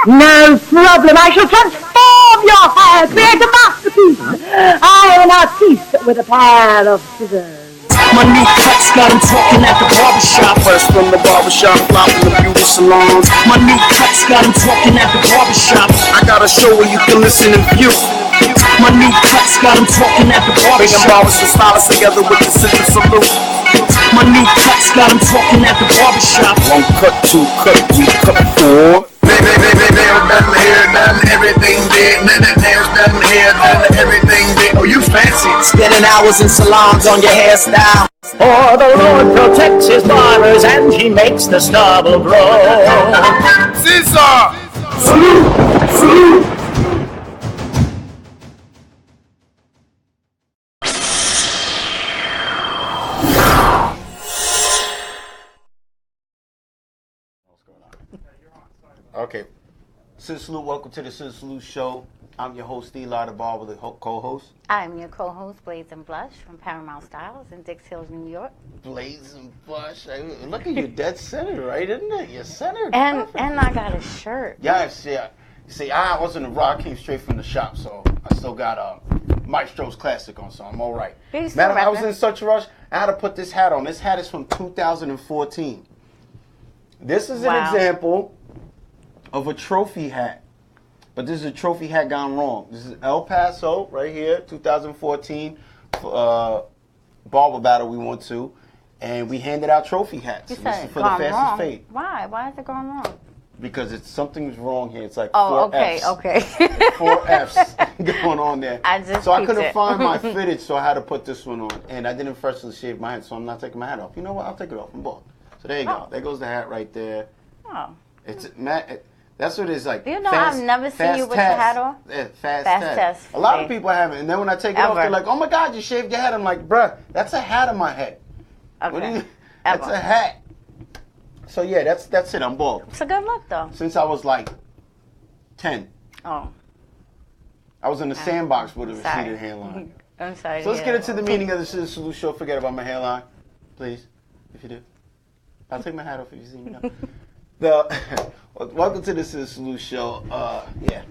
No problem. I shall transform your hair, create a masterpiece. I am an artiste with a pair of scissors. My new cuts got him talking at the barbershop. Fresh from the barbershop, fly from the beauty salons. My new cuts got him talking at the barbershop. I got a show where you can listen and view. My new cuts got him talking at the Bringing barbershop. barbers and stylists together with the ScissorSalute. My new cuts got him talking at the barbershop. One cut, two cut, three cut, four. Nails done, hair done, everything did. Nails done, hair done, everything did. Oh, you fancy. Spending hours in salons on your hairstyle. For the Lord protects his barbers and he makes the stubble grow. Scissor! Salute! Salute! Okay. ScissorSalute, welcome to the ScissorSalute Show. I'm your host, Eli the Barber, the co-host. I'm your co-host, Blaze and Blush from Paramount Styles in Dix Hills, New York. Blaze and Blush. Look at you, dead center, right? Isn't it? You're centered. And I got a shirt. Yes, yeah. See, I wasn't a rock. I came straight from the shop, so I still got Maestro's Classic on, so I'm all right. Man, I was in such a rush. I had to put this hat on. This hat is from 2014. This is an example of a trophy hat. But this is a trophy hat gone wrong. This is El Paso right here, 2014 barber battle we went to, and we handed out trophy hats. You This said is for the fastest wrong. fade. Why? Why is it going wrong? Because something's wrong here. It's like Oh, four Fs. okay. 4 Fs going on there. So I couldn't find my fitted, so I had to put this one on. And I didn't freshly shave my head, so I'm not taking my hat off. You know what? I'll take it off. I'm bald. So there you go. There goes the hat right there. Oh. It's that's what it's like. You know, I've never seen you with your hat on. Yeah, fast test. A lot of people haven't. And then when I take it off, they're like, oh my God, you shaved your head. I'm like, bruh, that's a hat on my head. Okay. What do you, that's a hat. So yeah, that's it. I'm bald. It's a good look, though. Since I was like 10. Oh. I was in the sandbox with a receded hairline. I'm sorry. So let's get into the meaning of the ScissorSalute Show. Forget about my hairline, please, if you do. I'll take my hat off if you see me now. Welcome to the ScissorSalute Show.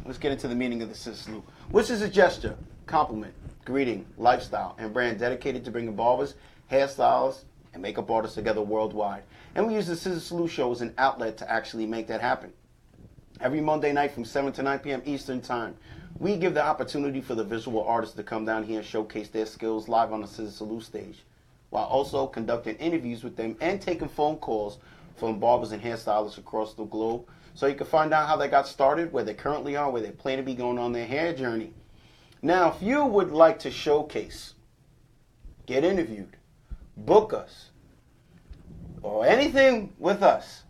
Let's get into the meaning of the ScissorSalute, which is a gesture, compliment, greeting, lifestyle, and brand dedicated to bringing barbers, hairstylists, and makeup artists together worldwide. And we use the ScissorSalute Show as an outlet to actually make that happen. Every Monday night from 7 to 9 p.m. Eastern Time, we give the opportunity for the visual artists to come down here and showcase their skills live on the ScissorSalute stage, while also conducting interviews with them and taking phone calls from barbers and hairstylists across the globe, so you can find out how they got started, where they currently are, where they plan to be going on their hair journey. Now, if you would like to showcase, get interviewed, book us, or anything with us,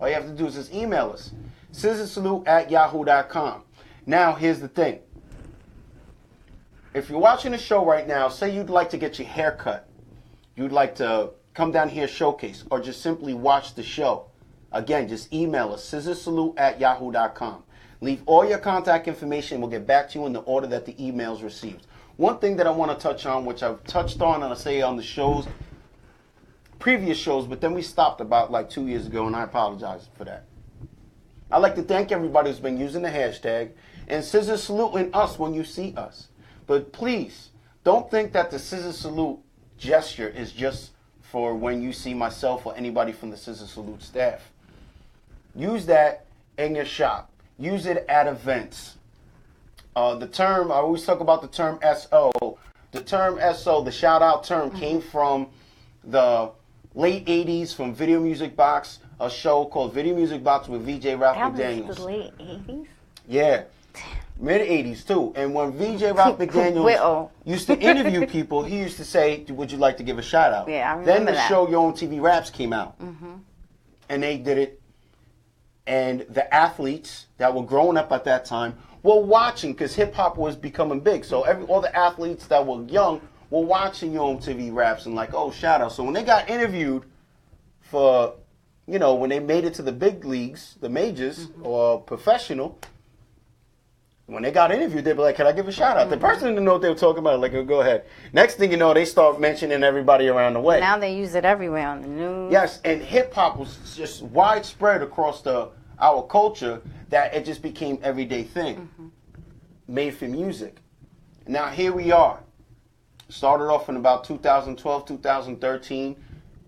all you have to do is just email us, ScissorSalute@yahoo.com. Now, here's the thing. If you're watching the show right now, say you'd like to get your hair cut, you'd like to come down here, showcase, or just simply watch the show. Again, just email us, ScissorSalute@yahoo.com. Leave all your contact information. We'll get back to you in the order that the email's received. One thing that I want to touch on, which I've touched on and I say on the shows, previous shows, but then we stopped about like 2 years ago, and I apologize for that. I'd like to thank everybody who's been using the hashtag and ScissorSaluting us when you see us. But please, don't think that the ScissorSalute gesture is just for when you see myself or anybody from the ScissorSalute staff. Use that in your shop. Use it at events. The term, I always talk about the term SO. The term SO, the shout out term, came from the late 80s from Video Music Box, a show called Video Music Box with VJ Ralph McDaniels. That was the late 80s? Yeah. Mid-80s, too. And when VJ Ralph McDaniels used to interview people, he used to say, would you like to give a shout-out? Yeah, I remember Then the that. show Yo MTV Raps came out. And they did it. And the athletes that were growing up at that time were watching, because hip-hop was becoming big. So all the athletes that were young were watching Yo MTV Raps and like, oh, shout-out. So when they got interviewed for, you know, when they made it to the big leagues, the majors, or professional, when they got interviewed, they'd be like, can I give a shout out? The person didn't know what they were talking about. Like, go ahead. Next thing you know, they start mentioning everybody around the way. Now they use it everywhere on the news. Yes, and hip hop was just widespread across the our culture that it just became everyday thing, made for music. Now here we are. Started off in about 2012, 2013.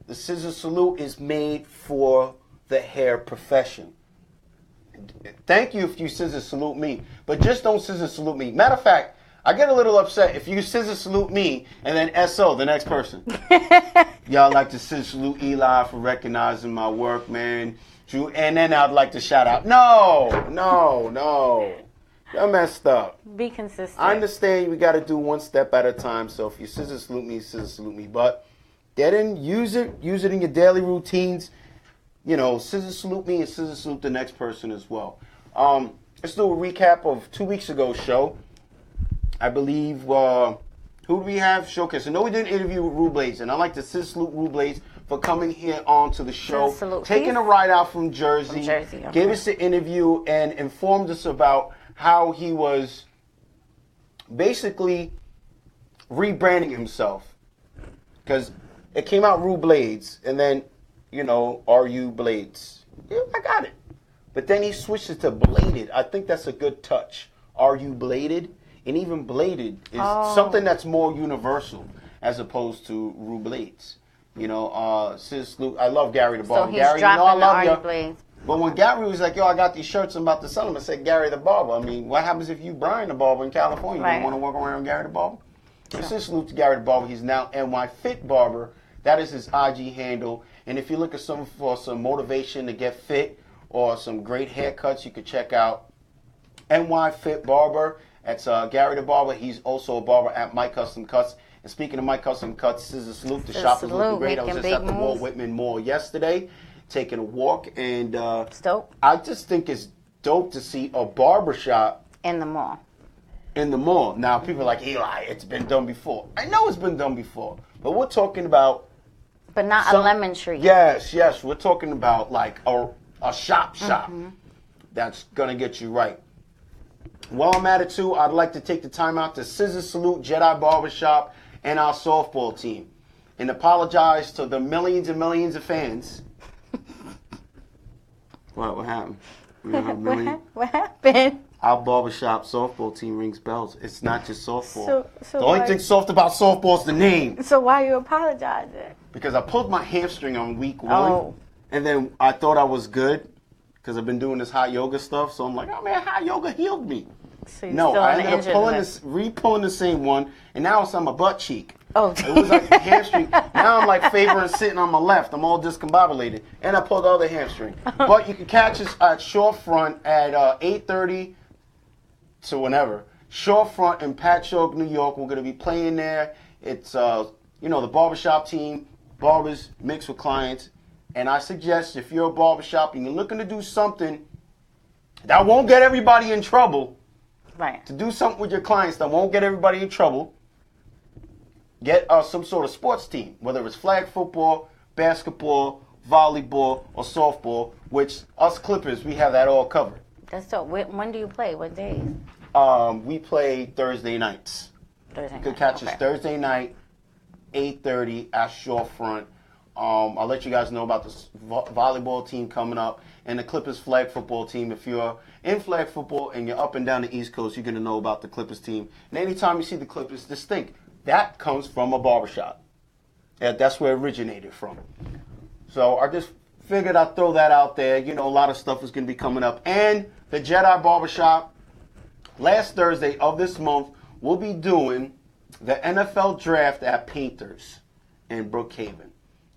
The Scissor Salute is made for the hair profession. Thank you if you scissor salute me, but just don't scissor salute me. Matter of fact, I get a little upset if you scissor salute me and then SO, the next person. Y'all like to scissor salute Eli for recognizing my work, man. And then I'd like to shout out. No. You're messed up. Be consistent. I understand we got to do one step at a time, so if you scissor salute me, scissor salute me. But get in, use it in your daily routines. You know, scissor salute me and scissor salute the next person as well. Let's do a recap of 2 weeks ago's show. I believe, who do we have? Showcase. I know we did an interview with Rue Blades, and I'd like to scissor salute Rue Blades for coming here on to the show, taking a ride out from Jersey, okay. Gave us an interview and informed us about how he was basically rebranding himself. Because it came out Rue Blades, and then, you know, RU Blades. Yeah, I got it. But then he switched it to Bladed. I think that's a good touch. RU Bladed? And even Bladed is something that's more universal as opposed to Rue Blades. You know, Sis Luke, I love Gary the Barber. So he's Gary, dropping you know, I love the Blades. But when Gary was like, yo, I got these shirts, I'm about to sell them, I said, Gary the Barber. I mean, what happens if you Brian the Barber in California? Right. You want to work around Gary the Barber? So Sis Luke to Gary the Barber. He's now NY Fit Barber. That is his IG handle. And if you're looking for some motivation to get fit or some great haircuts, you could check out NY Fit Barber. That's Gary the Barber. He's also a barber at My Custom Cuts. And speaking of My Custom Cuts, Scissor Salute. The shop is looking great. I was just at the Walt Whitman Mall yesterday, taking a walk, and it's dope. I just think it's dope to see a barbershop in the mall. In the mall. Now, people are like, Eli, it's been done before. I know it's been done before, but we're talking about... But not a lemon tree. Yes. We're talking about like a shop that's going to get you right. While I'm at it, too, I'd like to take the time out to Scissor Salute Jedi Barbershop and our softball team and apologize to the millions and millions of fans. What happened? What happened? Our barbershop softball team rings bells. It's not just softball. So the only thing soft about softball is the name. So why are you apologizing? Because I pulled my hamstring on week 1, and then I thought I was good because I've been doing this hot yoga stuff. So I'm like, oh man, hot yoga healed me. So No, I ended up re-pulling the same one, and now it's on my butt cheek. Oh, it was like the hamstring. Now I'm like favoring sitting on my left. I'm all discombobulated, and I pulled the other hamstring. But you can catch us at Shorefront at 8:30 to whenever. Shorefront in Patchogue, New York. We're gonna be playing there. It's the barbershop team, barbers mixed with clients, and I suggest if you're a barbershop and you're looking to do something that won't get everybody in trouble. Right. To do something with your clients that won't get everybody in trouble, get some sort of sports team, whether it's flag football, basketball, volleyball, or softball, which us Clippers, we have that all covered. That's dope. When do you play? What days? We play Thursday nights. You can catch us Thursday night, 8:30 at Shorefront. I'll let you guys know about the volleyball team coming up and the Clippers flag football team. If you're in flag football and you're up and down the East Coast, you're going to know about the Clippers team. And anytime you see the Clippers, just think, that comes from a barbershop. Yeah, that's where it originated from. So I just figured I'd throw that out there. You know, a lot of stuff is going to be coming up. And the Jedi Barbershop, last Thursday of this month, we'll be doing the NFL Draft at Painters in Brookhaven.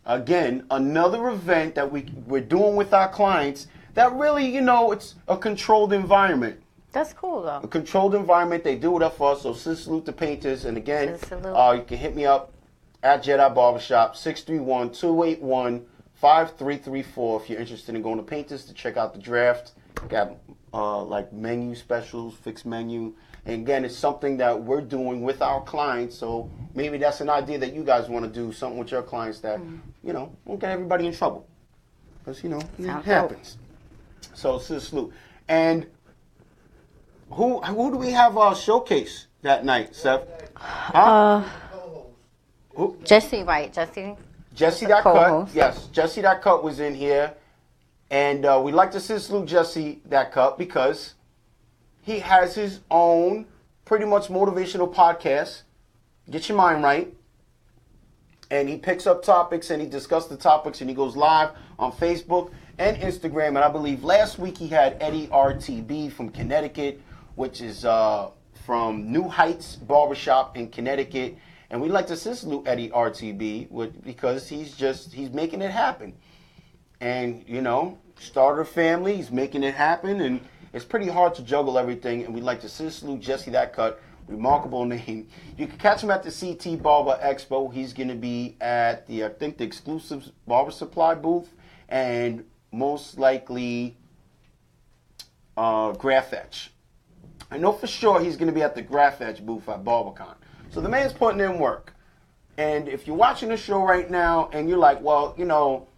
Again, another event that we're doing with our clients that really, it's a controlled environment. That's cool, though. A controlled environment. They do it up for us. So, salute the Painters. And again, you can hit me up at Jedi Barbershop, 631-281-5334 if you're interested in going to Painters to check out the draft. Got like menu specials, fixed menu. And again, it's something that we're doing with our clients. So maybe that's an idea that you guys want to do, something with your clients that, won't get everybody in trouble. Because, it happens. So, salute. And who do we have showcase that night, Seth? Jesse, right? Jesse? Jesse that cut. Yes, Jesse that cut was in here. And we like to salute Jesse that cut because he has his own pretty much motivational podcast, Get Your Mind Right. And he picks up topics and he discusses the topics and he goes live on Facebook and Instagram. And I believe last week he had Eddie RTB from Connecticut, which is from New Heights Barbershop in Connecticut. And we like to salute Eddie RTB because he's making it happen. And, you know, started a family, he's making it happen, and it's pretty hard to juggle everything. And we'd like to salute Jesse that cut, remarkable name. You can catch him at the CT Barber Expo. He's going to be at the exclusive Barber Supply booth, and most likely Graph Etch. I know for sure he's going to be at the Graph Etch booth at BarberCon. So the man's putting in work. And if you're watching the show right now and you're like, well, you know,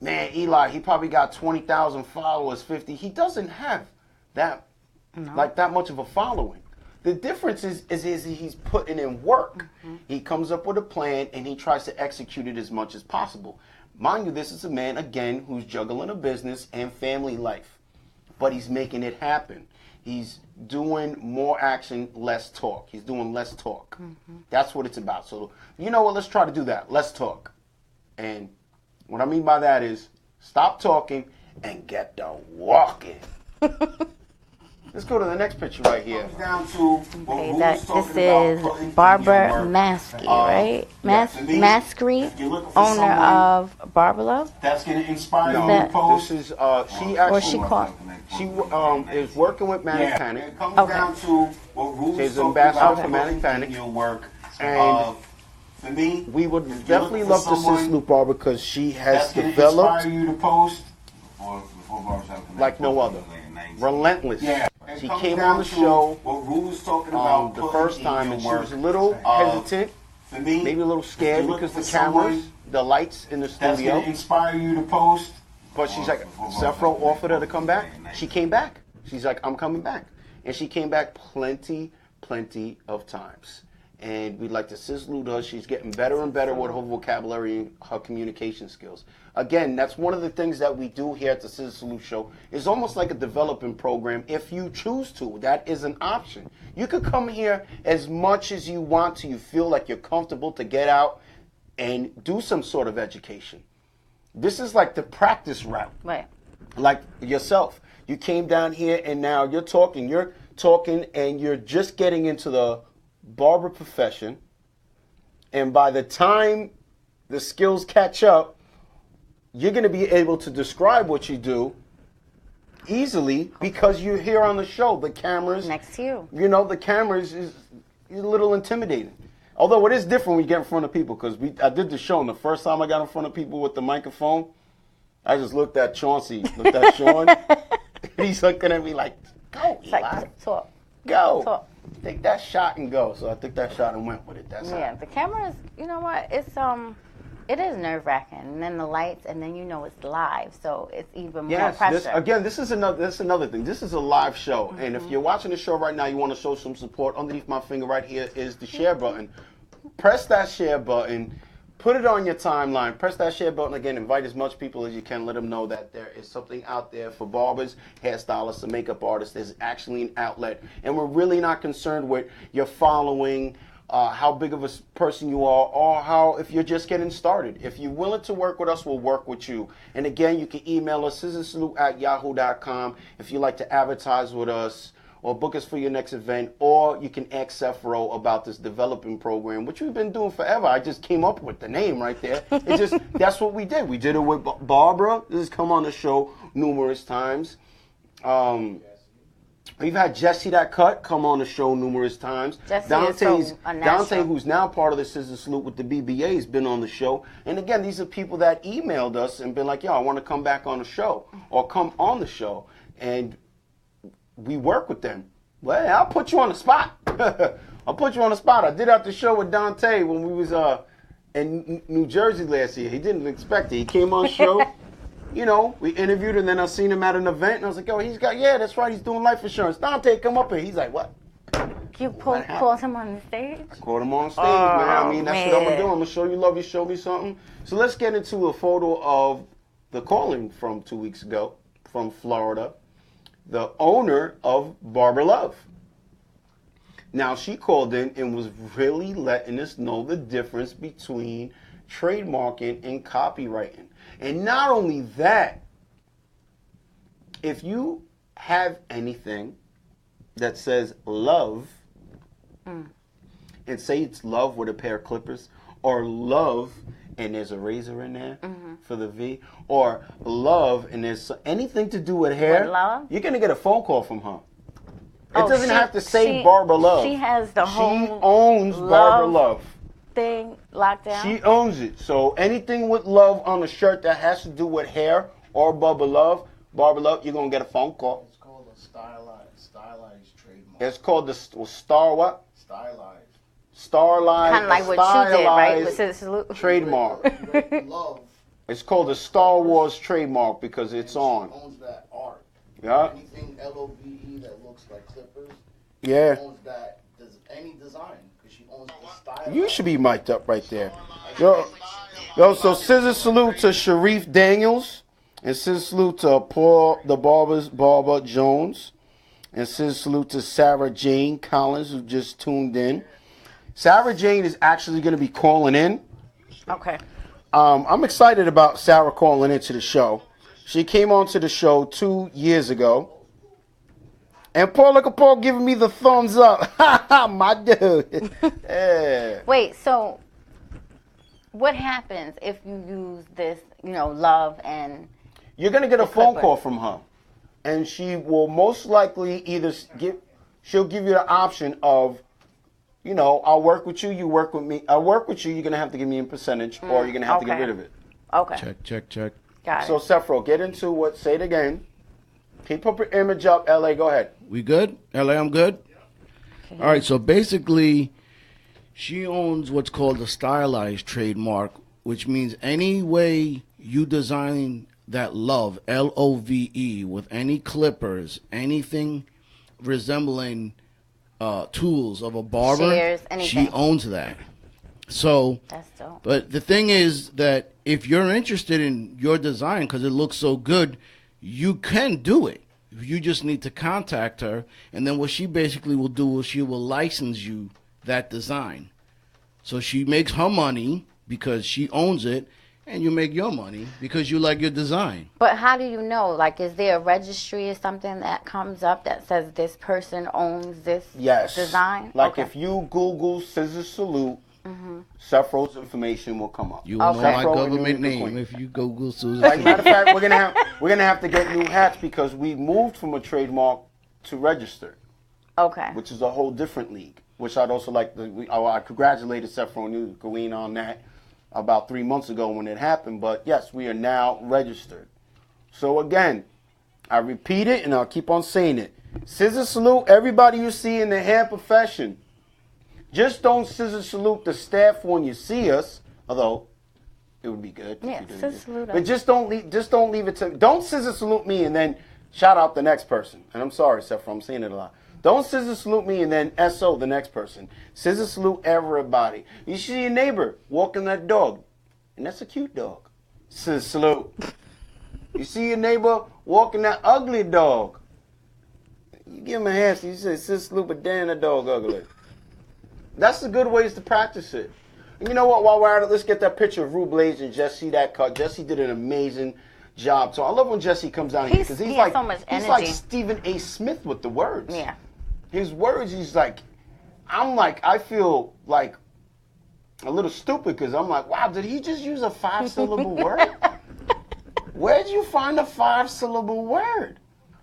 man, Eli, he probably got 20,000 followers, 50. He doesn't have that, like that much of a following. The difference is he's putting in work. He comes up with a plan and he tries to execute it as much as possible. Mind you, this is a man, again, who's juggling a business and family life. But he's making it happen. He's doing more action, less talk. He's doing less talk. That's what it's about. So, you know what? Let's try to do that. Let's talk. And what I mean by that is stop talking and get to walking. Let's go to the next picture right here. Down to Okay, this is Barbara Maskey, right? Maskery, owner of Barber Love. That's going to inspire you to post. This is she is working with Manic Panic. It comes down to what rules. She's an ambassador for Manic Panic. And for me, we would definitely love to salute Barbara because she has developed you to post like no other. Relentless. Yeah. She came on the show the first time and she was a little hesitant, maybe a little scared because the cameras, the lights in the studio. That's going to inspire you to post. But she's like, Sefro offered her to come back. She came back. She's like, I'm coming back. And she came back plenty of times. And we'd like to salute her. She's getting better and better with her vocabulary and her communication skills. Again, that's one of the things that we do here at the ScissorSalute Show. It's almost like a development program if you choose to. That is an option. You could come here as much as you want to. You feel like you're comfortable to get out and do some sort of education. This is like the practice route. Right. Like yourself. You came down here and now you're talking and you're just getting into the barber profession, and by the time the skills catch up, you're going to be able to describe what you do easily because you're here on the show. The cameras next to you. You know, the cameras is a little intimidating. Although it is different when you get in front of people because I did the show and the first time I got in front of people with the microphone, I just looked at Chauncey, looked at Sean, and he's looking at me like, go, Eli. Like, talk. Go. Talk. Take that shot and go. So I took that shot and went with it. That's yeah. The cameras, you know what? It is nerve-wracking, and then the lights, and then you know it's live, so it's even more pressure. This is another thing. This is a live show, and if you're watching the show right now, you want to show some support. Underneath my finger right here is the share button. Press that share button. Put it on your timeline. Press that share button again. Invite as much people as you can. Let them know that there is something out there for barbers, hairstylists, and makeup artists. There's actually an outlet. And we're really not concerned with your following, how big of a person you are, or how if you're just getting started. If you're willing to work with us, we'll work with you. And again, you can email us, ScissorSalute@yahoo.com, if you'd like to advertise with us or book us for your next event, or you can ask Sefro about this developing program, which we've been doing forever. I just came up with the name right there. It just that's what we did. We did it with Barbara. This has come on the show numerous times. We've had Jesse that cut come on the show numerous times. Dontay, who's now part of the ScissorSalute with the BBA, has been on the show. And again, these are people that emailed us and been like, yo, I want to come back on the show or come on the show. And we work with them. Well, I'll put you on the spot. I'll put you on the spot. I did out the show with Dontay when we was in New Jersey last year. He didn't expect it. He came on the show. You know, we interviewed and then I seen him at an event and I was like, yo, that's right, he's doing life insurance. Dontay, come up here. He's like, what? You called him on the stage? I called him on stage, man. I mean, that's what I'm going to do. I'm going to show you love, you show me something. So let's get into a photo of the calling from 2 weeks ago from Florida, the owner of Barber Love. Now, she called in and was really letting us know the difference between trademarking and copywriting. And not only that, if you have anything that says love, and say it's love with a pair of clippers, or love and there's a razor in there for the V, or love and there's anything to do with hair, you're going to get a phone call from her. It doesn't have to say Barber Love. She has the whole She owns Barber Love thing locked down. She owns it. So anything with love on a shirt that has to do with hair or Barber Love, you're going to get a phone call. It's called a stylized trademark. It's called the Star what? Stylized. Kind of like what you did, right? With ScissorSalute. Trademark. Love. It's called the Star Wars trademark because it's on. She owns that art. Yeah. Anything LOVE that looks like clippers. Yeah. She owns that. Any design because she owns the style. You should be mic'd up right there. Yo, so ScissorSalute to Sharif Daniels, and ScissorSalute to Paul the Barber Jones, and ScissorSalute to Sara Jane Collins, who just tuned in. Sara Jane is actually going to be calling in. Okay. I'm excited about Sara calling into the show. She came onto the show 2 years ago. And Paul, look at Paul giving me the thumbs up. My dude. Yeah. Wait, so what happens if you use this, love and... You're going to get a phone call from her. And she will most likely she'll give you the option of, I'll work with you, you work with me. I'll work with you, you're going to have to give me a percentage, or you're going to have to get rid of it. Okay. Check. Got it. So, Sephro, get into what, say it again. Keep up your image up, LA, go ahead. We good? LA, I'm good? All right, so basically, she owns what's called a stylized trademark, which means any way you design that love, Love, with any clippers, anything resembling tools of a barber, shears, anything. She owns that. So, that's dope. But the thing is that if you're interested in your design because it looks so good, you can do it. You just need to contact her, and then what she basically will do is she will license you that design. So she makes her money because she owns it, and you make your money because you like your design. But how do you know? Like, is there a registry or something that comes up that says this person owns this design? Like if you Google ScissorSalute, Sephro's information will come up. You will know my government name if you Google ScissorSalute. Like, matter of fact, we're gonna have to get new hats because we moved from a trademark to registered. Okay. Which is a whole different league. Which I'd also like to. I congratulated Sephro and Gaween on that about 3 months ago when it happened. But yes, we are now registered. So again, I repeat it and I'll keep on saying it. ScissorSalute, everybody you see in the hair profession. Just don't ScissorSalute the staff when you see us, although it would be good. Yeah, ScissorSalute. But just don't leave it to. Don't ScissorSalute me and then shout out the next person. And I'm sorry, Sephro, I'm saying it a lot. Don't ScissorSalute me and then SO the next person. ScissorSalute everybody. You see your neighbor walking that dog, and that's a cute dog. ScissorSalute. You see your neighbor walking that ugly dog. You give him a hand, you say ScissorSalute, but damn, that dog ugly. That's the good ways to practice it. And you know what? While we're at it, let's get that picture of Rue Blaze and Jesse that cut. Jesse did an amazing job. So I love when Jesse comes down here because he's like so much energy. He's like Stephen A. Smith with the words. Yeah. His words, I feel like a little stupid because I'm like, wow, did he just use a 5-syllable word? Where'd you find a 5-syllable word?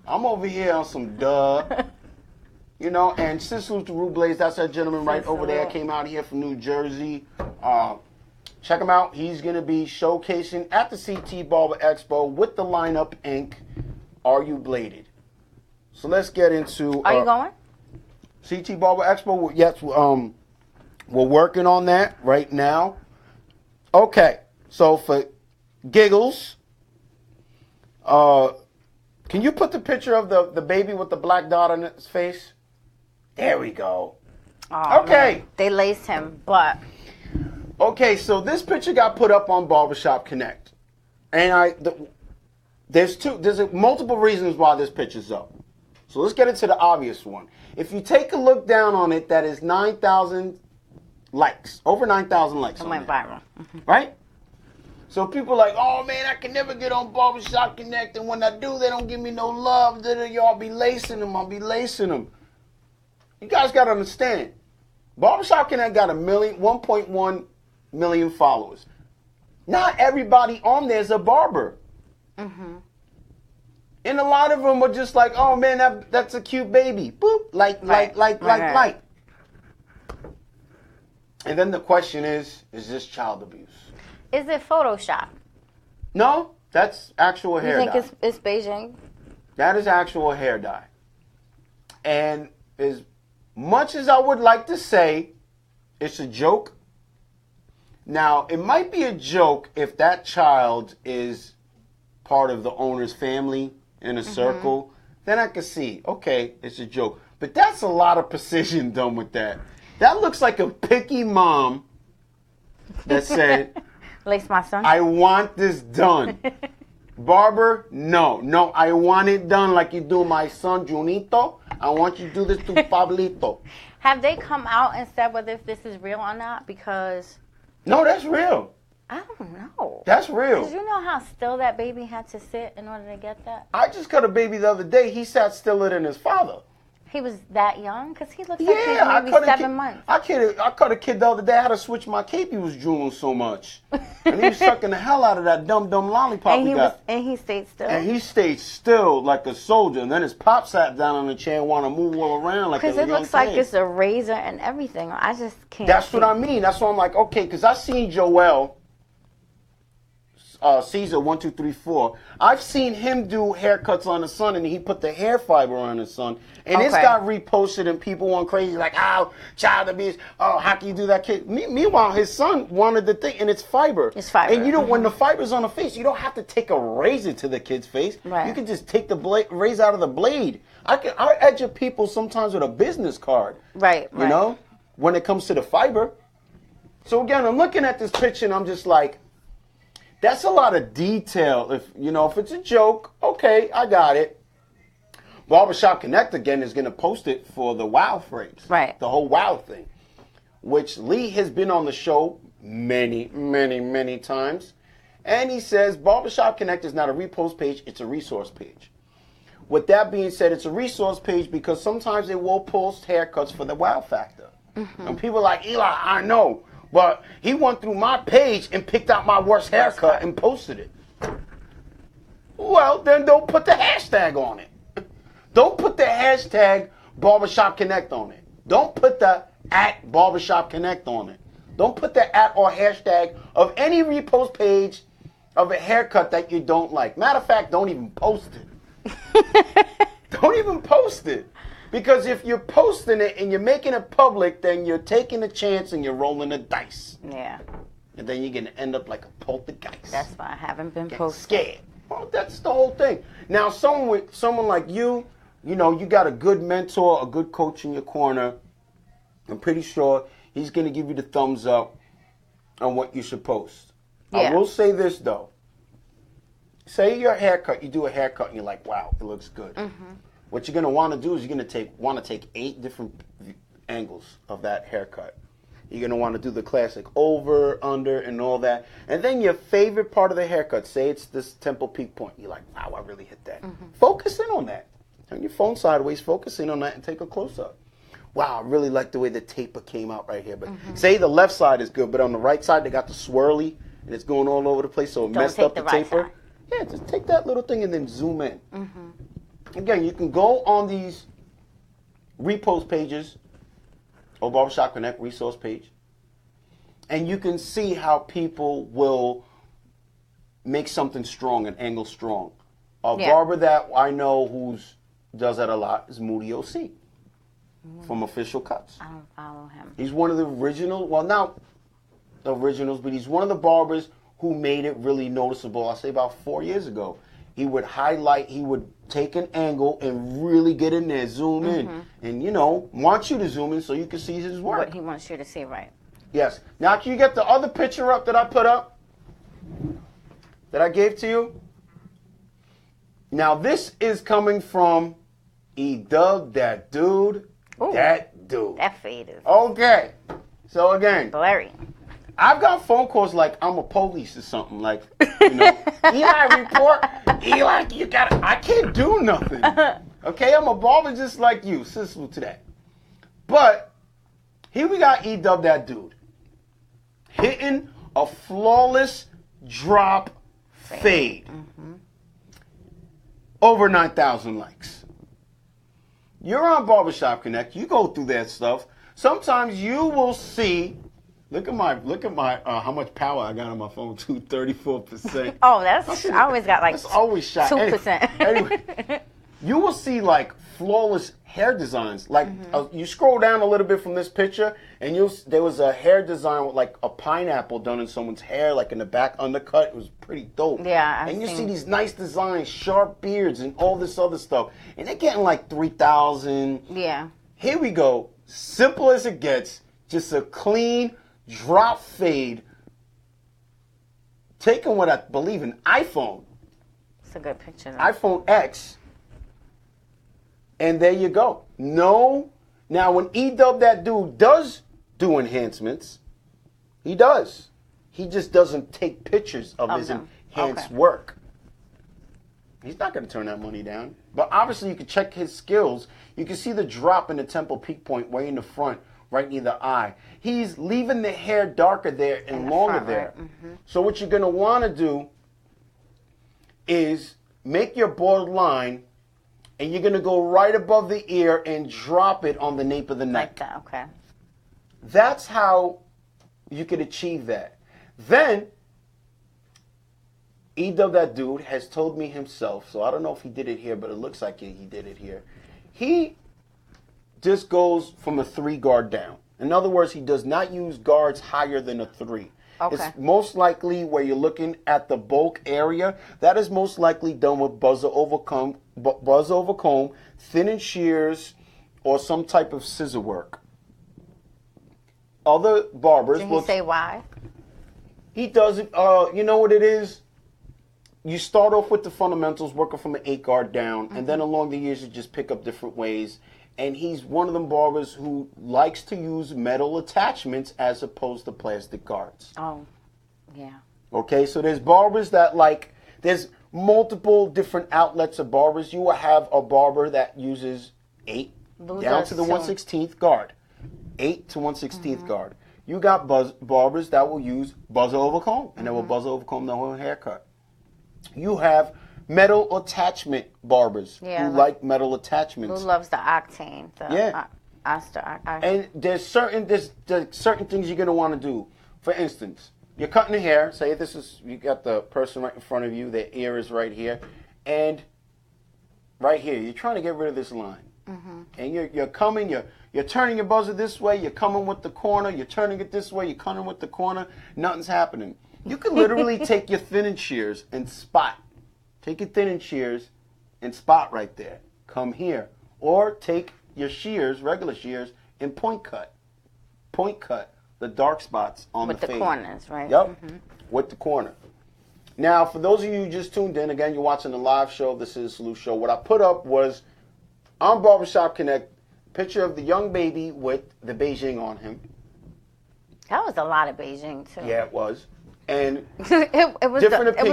I'm over here on some duh. And ScissorSalute to Rue Blaze, that's that gentleman right over there, came out here from New Jersey. Check him out. He's going to be showcasing at the CT Barber Expo with the lineup Inc. Are You Bladed? So let's get into... Are you going? CT Barber Expo, yes, we're working on that right now. Okay, so for giggles, can you put the picture of the baby with the black dot on its face? There we go. Oh, okay. Man. They laced him, but... Okay, so this picture got put up on Barbershop Connect. And There's multiple reasons why this picture's up. So let's get into the obvious one. If you take a look down on it, that is 9,000 likes. Over 9,000 likes. It went viral. Right? So people are like, oh man, I can never get on Barbershop Connect, and when I do, they don't give me no love. Y'all be lacing them. I'll be lacing them. You guys got to understand. Barbershop Connect got 1.1 million followers. Not everybody on there is a barber. And a lot of them are just like, oh man, that's a cute baby. Boop, like. And then the question is this child abuse? Is it Photoshop? No, that's actual hair dye. You think it's Beijing? That is actual hair dye. And as much as I would like to say it's a joke, now it might be a joke if that child is part of the owner's family in a circle, then I could see, okay, it's a joke. But that's a lot of precision done with that. That looks like a picky mom that said, lace my son. I want this done. Barber, no, I want it done like you do my son Junito. I want you to do this to Pablito. Have they come out and said whether if this is real or not? Because no, that's real. I don't know. That's real. Did you know how still that baby had to sit in order to get that? I just cut a baby the other day. He sat stiller than his father. He was that young? Because he looks like he's maybe 7 months. I cut a kid the other day. I had to switch my cape. He was drooling so much. And he was sucking the hell out of that dumb lollipop and he stayed still. And he stayed still like a soldier. And then his pop sat down on the chair and wanted to move all around like a young kid. Because it looks like it's a razor and everything. I just can't. That's what I mean. That's why I'm like, okay, because I seen Joel, Caesar 1234. I've seen him do haircuts on his son, and he put the hair fiber on his son, and it's got reposted, and people went crazy like, "Oh, child abuse! Oh, how can you do that, kid?" Meanwhile, his son wanted the thing, and it's fiber. It's fiber, and you know when the fiber's on the face, you don't have to take a razor to the kid's face. Right. You can just take the razor out of the blade. I edge of people sometimes with a business card. Right. You know, when it comes to the fiber. So again, I'm looking at this picture, and I'm just like, that's a lot of detail. If it's a joke, okay, I got it. Barbershop Connect again is going to post it for the WOW phrase, right? The whole WOW thing, which Lee has been on the show many times, and he says Barbershop Connect is not a repost page; it's a resource page. With that being said, it's a resource page because sometimes they will post haircuts for the WOW factor, and people are like, Eli, I know. But he went through my page and picked out my worst haircut and posted it. Well, then don't put the hashtag on it. Don't put the hashtag Barbershop Connect on it. Don't put the @BarbershopConnect on it. Don't put the @ or hashtag of any repost page of a haircut that you don't like. Matter of fact, don't even post it. Don't even post it. Because if you're posting it and you're making it public, then you're taking a chance and you're rolling the dice. Yeah. And then you're going to end up like a poltergeist. That's why I haven't been posted. Scared. Well, that's the whole thing. Now, someone like you got a good mentor, a good coach in your corner. I'm pretty sure he's going to give you the thumbs up on what you should post. Yeah. I will say this, though. Say you do a haircut and you're like, wow, it looks good. Mm-hmm. What you're going to want to do is you're going to want to take 8 different angles of that haircut. You're going to want to do the classic over, under, and all that. And then your favorite part of the haircut, say it's this temple peak point. You're like, wow, I really hit that. Mm-hmm. Focus in on that. Turn your phone sideways, focus in on that, and take a close-up. Wow, I really like the way the taper came out right here. But say the left side is good, but on the right side, they got the swirly, and it's going all over the place, so it messed up the taper. Side. Yeah, just take that little thing and then zoom in. Mm-hmm. Again, you can go on these repost pages or Barbershop Connect resource page, and you can see how people will make something strong, an angle strong. A barber that I know who does that a lot is Moody OC from Official Cuts. I don't follow him. He's one of the original, well, not the originals, but he's one of the barbers who made it really noticeable, I'll say about 4 years ago. He would highlight, he would take an angle and really get in there, zoom in. And, want you to zoom in so you can see his work. What he wants you to see, right. Yes. Now, can you get the other picture up that I put up? That I gave to you? Now, this is coming from E-Dub, that dude. Ooh, that dude. That fade is Okay. So, again. blurry. I've got phone calls like I'm a police or something. Like, you know, Eli, report. Eli, you got it. I can't do nothing. Okay, I'm a barber just like you. Sensible to that. But here we got E-Dub, that dude, hitting a flawless drop fade. Over 9,000 likes. You're on Barbershop Connect. You go through that stuff. Sometimes you will see. Look at my how much power I got on my phone. 34%. Oh, I always got like that's always shot. 2%. Anyway, you will see like flawless hair designs. Like you scroll down a little bit from this picture, and there was a hair design with like a pineapple done in someone's hair, like in the back undercut. It was pretty dope. Yeah, and you see these nice designs, sharp beards, and all this other stuff, and they're getting like 3,000. Yeah. Here we go. Simple as it gets. Just a clean drop fade. Taking what I believe an iPhone. It's a good picture, though. iPhone X. And there you go. No. Now, when E-Dub, that dude, does do enhancements, he does. He just doesn't take pictures of his enhanced work. He's not going to turn that money down. But obviously, you can check his skills. You can see the drop in the temple peak point way in the front, right near the eye. He's leaving the hair darker there and longer front, there. Right? So what you're going to want to do is make your border line, and you're going to go right above the ear and drop it on the nape of the neck. Like that, okay. That's how you could achieve that. Then, E-Dub, that dude, has told me himself, so I don't know if he did it here, but it looks like he did it here. He just goes from a 3 guard down. In other words, he does not use guards higher than a 3. Okay. It's most likely where you're looking at the bulk area. That is most likely done with buzzer over comb, thinning shears, or some type of scissor work. Other barbers Did he say why? He does it. You know what it is? You start off with the fundamentals, working from an 8 guard down, and then along the years you just pick up different ways. And he's one of them barbers who likes to use metal attachments as opposed to plastic guards. Oh, yeah. Okay, so there's barbers that there's multiple different outlets of barbers. You will have a barber that uses 8 down to the 1/16th guard. 8 to 1/16th guard. You got barbers that will use buzzer over comb, and they will buzzer over comb the whole haircut. You have metal attachment barbers who like metal attachments. Who loves the octane? And there's certain things you're gonna want to do. For instance, you're cutting the hair. Say you got the person right in front of you. Their ear is right here, and right here you're trying to get rid of this line. And you're coming. You're turning your buzzer this way. You're coming with the corner. You're turning it this way. You're coming with the corner. Nothing's happening. You can literally take your thinning shears and spot. Take your thinning shears and spot right there. Come here. Or take your shears, regular shears, and point cut. Point cut the dark spots on the fade. With the corners, right? Yep. With the corner. Now, for those of you who just tuned in, again, you're watching the live show of the ScissorSalute Show. What I put up was on Barbershop Connect, picture of the young baby with the Beijing on him. That was a lot of Beijing, too. Yeah, it was. And it was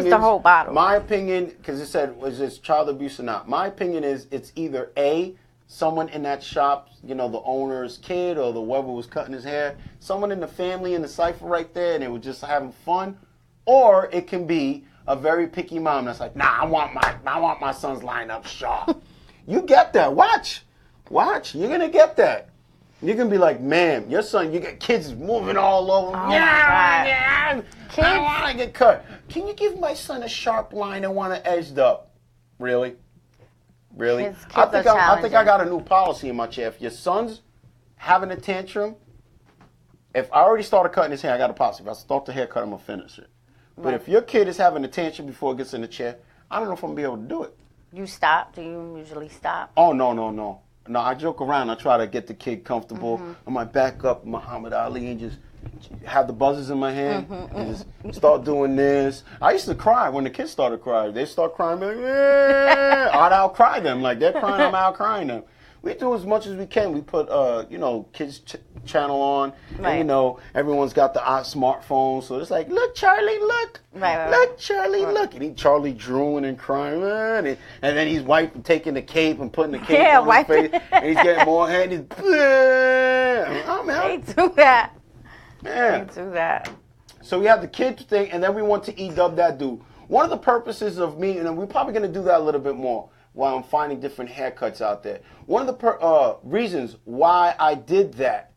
the whole bottle. My opinion, because it said, was this child abuse or not? My opinion is it's either A, someone in that shop, the owner's kid or the whoever was cutting his hair, someone in the family in the cipher right there, and they were just having fun. Or it can be a very picky mom that's like, nah, I want my son's line up sharp. You get that. Watch. You're going to get that. You're going to be like, ma'am, your son, you got kids moving all over. Oh, yeah. I want to get cut. Can you give my son a sharp line? I want it edged up. Really? Kids I think I got a new policy in my chair. If your son's having a tantrum, if I already started cutting his hair, I got a policy. If I start the haircut, I'm going to finish it. But if your kid is having a tantrum before it gets in the chair, I don't know if I'm going to be able to do it. You stop? Do you usually stop? Oh, no. No, I joke around. I try to get the kid comfortable. I might back up Muhammad Ali and just have the buzzers in my hand and just start doing this. I used to cry when the kids started crying. They start crying, like, I'd out-cry them. Like, they're crying, I'm out-crying them. We do as much as we can. We put, kids' channel on. Right. And, everyone's got the smartphone. So it's like, look, Charlie, look. Right. Look, Charlie, look. And Charlie drooling and crying. And then he's taking the cape and putting the cape on his face. And he's getting more head. He's, They do that. Yeah. They do that. So we have the kid thing, and then we want to E-dub that dude. One of the purposes of me, and we're probably going to do that a little bit more while I'm finding different haircuts out there. One of the reasons why I did that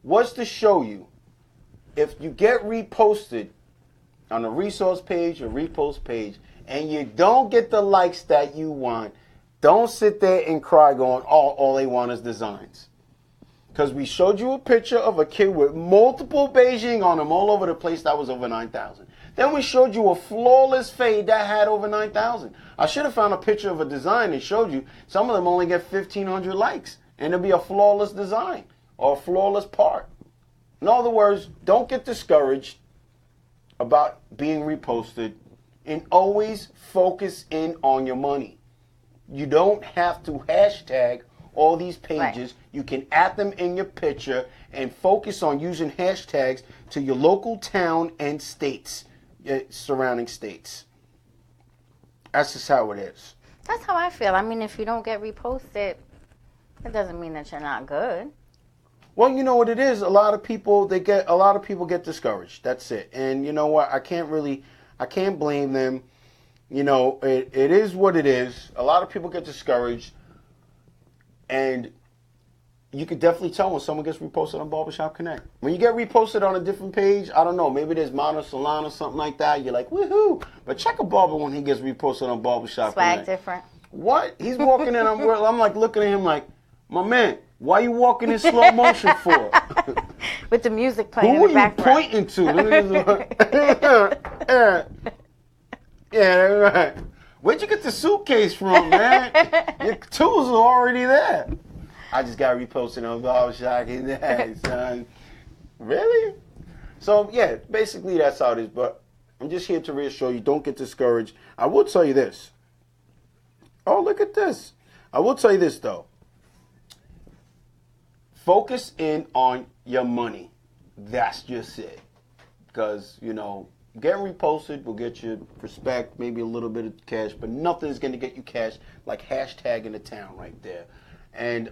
was to show you, if you get reposted on a resource page or repost page, and you don't get the likes that you want, don't sit there and cry going, all they want is designs. Because we showed you a picture of a kid with multiple Beijing on him all over the place that was over 9,000. Then we showed you a flawless fade that had over 9,000. I should have found a picture of a design and showed you. Some of them only get 1,500 likes. And it'll be a flawless design or a flawless part. In other words, don't get discouraged about being reposted and always focus in on your money. You don't have to hashtag all these pages. Right. You can add them in your picture and focus on using hashtags to your local town and states, surrounding states. That's just how it is. That's how I feel. I mean, if you don't get reposted, it doesn't mean that you're not good. Well, you know what it is. A lot of people get discouraged. That's it. And you know what? I can't blame them. It is what it is. A lot of people get discouraged. And you could definitely tell when someone gets reposted on Barbershop Connect. When you get reposted on a different page, I don't know, maybe there's Modern Salon or something like that. You're like, woohoo! But check a barber when he gets reposted on Barbershop Connect. Swag different. What? He's walking in. I'm like looking at him like, my man, why are you walking in slow motion for? With the music playing in the Who background. are you pointing to? Yeah, right. Where'd you get the suitcase from, man? Your tools are already there. I just got reposted on Barbershop Connect, son. Really? So, yeah, basically that's how it is. But I'm just here to reassure you, don't get discouraged. I will tell you this. Oh, look at this. I will tell you this, though. Focus in on your money. That's just it. Because, getting reposted will get you respect, maybe a little bit of cash, but nothing's going to get you cash like hashtag in the town right there. And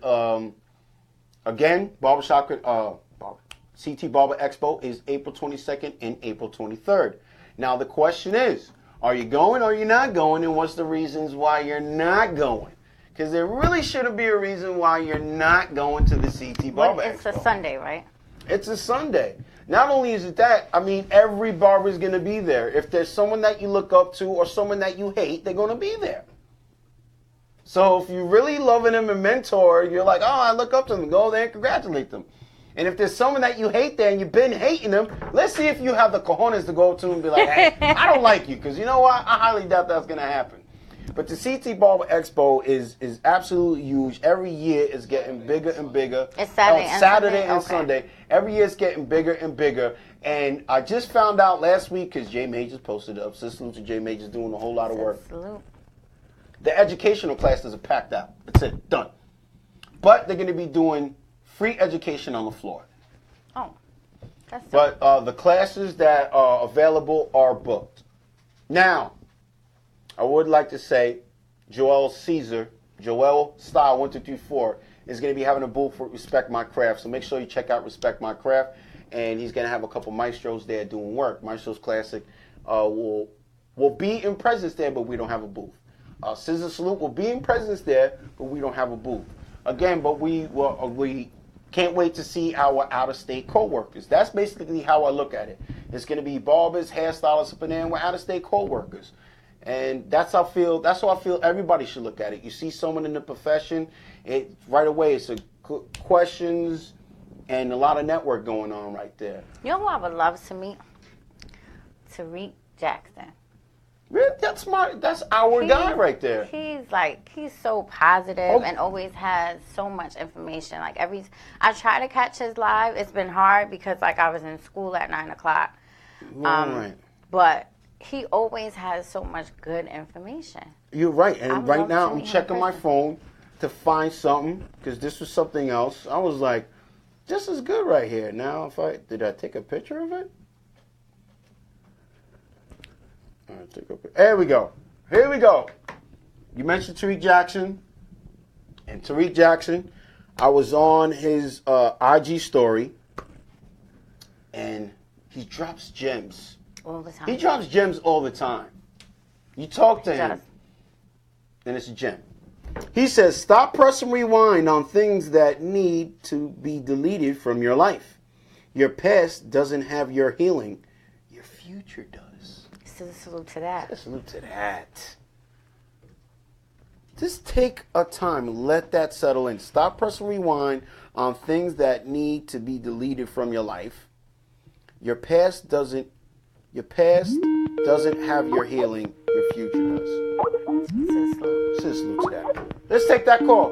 again, Barbershop CT Barber Expo is April 22nd and April 23rd. Now the question is, are you going or are you not going, and what's the reasons why you're not going? Because there really shouldn't be a reason why you're not going to the CT Barber Expo. It's a Sunday, right? It's a Sunday. Not only is it that, I mean, every barber is going to be there. If there's someone that you look up to or someone that you hate, they're going to be there. So if you're really loving them and mentor, you're like, oh, I look up to them. Go there and congratulate them. And if there's someone that you hate there and you've been hating them, let's see if you have the cojones to go up to them and be like, hey, I don't like you. Because you know what? I highly doubt that's going to happen. But the CT Barber Expo is absolutely huge. Every year it's getting bigger and bigger. It's Saturday and Sunday. Every year it's getting bigger and bigger. And I just found out last week, because Jay Majors posted it up. ScissorSalute to Jay Majors doing a whole lot of work. Salute. The educational classes are packed out. That's it. Done. But they're going to be doing free education on the floor. Oh. That's But the classes that are available are booked. Now, I would like to say Joel Style 1234 is going to be having a booth for Respect My Craft. So make sure you check out Respect My Craft. And he's going to have a couple maestros there doing work. Maestros Classic will be in presence there, but we don't have a booth. ScissorSalute will be in presence there, but we don't have a booth. Again, but we can't wait to see our out-of-state co-workers. That's basically how I look at it. It's going to be barbers, hairstylists up in there, and we're out-of-state co-workers. And that's how I feel everybody should look at it. You see someone in the profession, right away it's a questions and a lot of network going on right there. You know who I would love to meet? Tariq Jackson. Really? That's our guy right there. He's so positive and always has so much information. Like I try to catch his live. It's been hard because like I was in school at 9 o'clock. Right. But he always has so much good information. You're right. And right now I'm checking my phone to find something because this was something else. I was like, this is good right here. Now, did I take a picture of it? There we go. Here we go. You mentioned Tariq Jackson. And Tariq Jackson, I was on his IG story. And he drops gems. All the time. He drops gems all the time. You talk to him, and it's a gem. He says, stop pressing rewind on things that need to be deleted from your life. Your past doesn't have your healing. Your future does. Salute to that. Salute to that. Just take a time and let that settle in. Stop pressing rewind on things that need to be deleted from your life. Your past doesn't have your healing. Your future does. Salute to that. Let's take that call.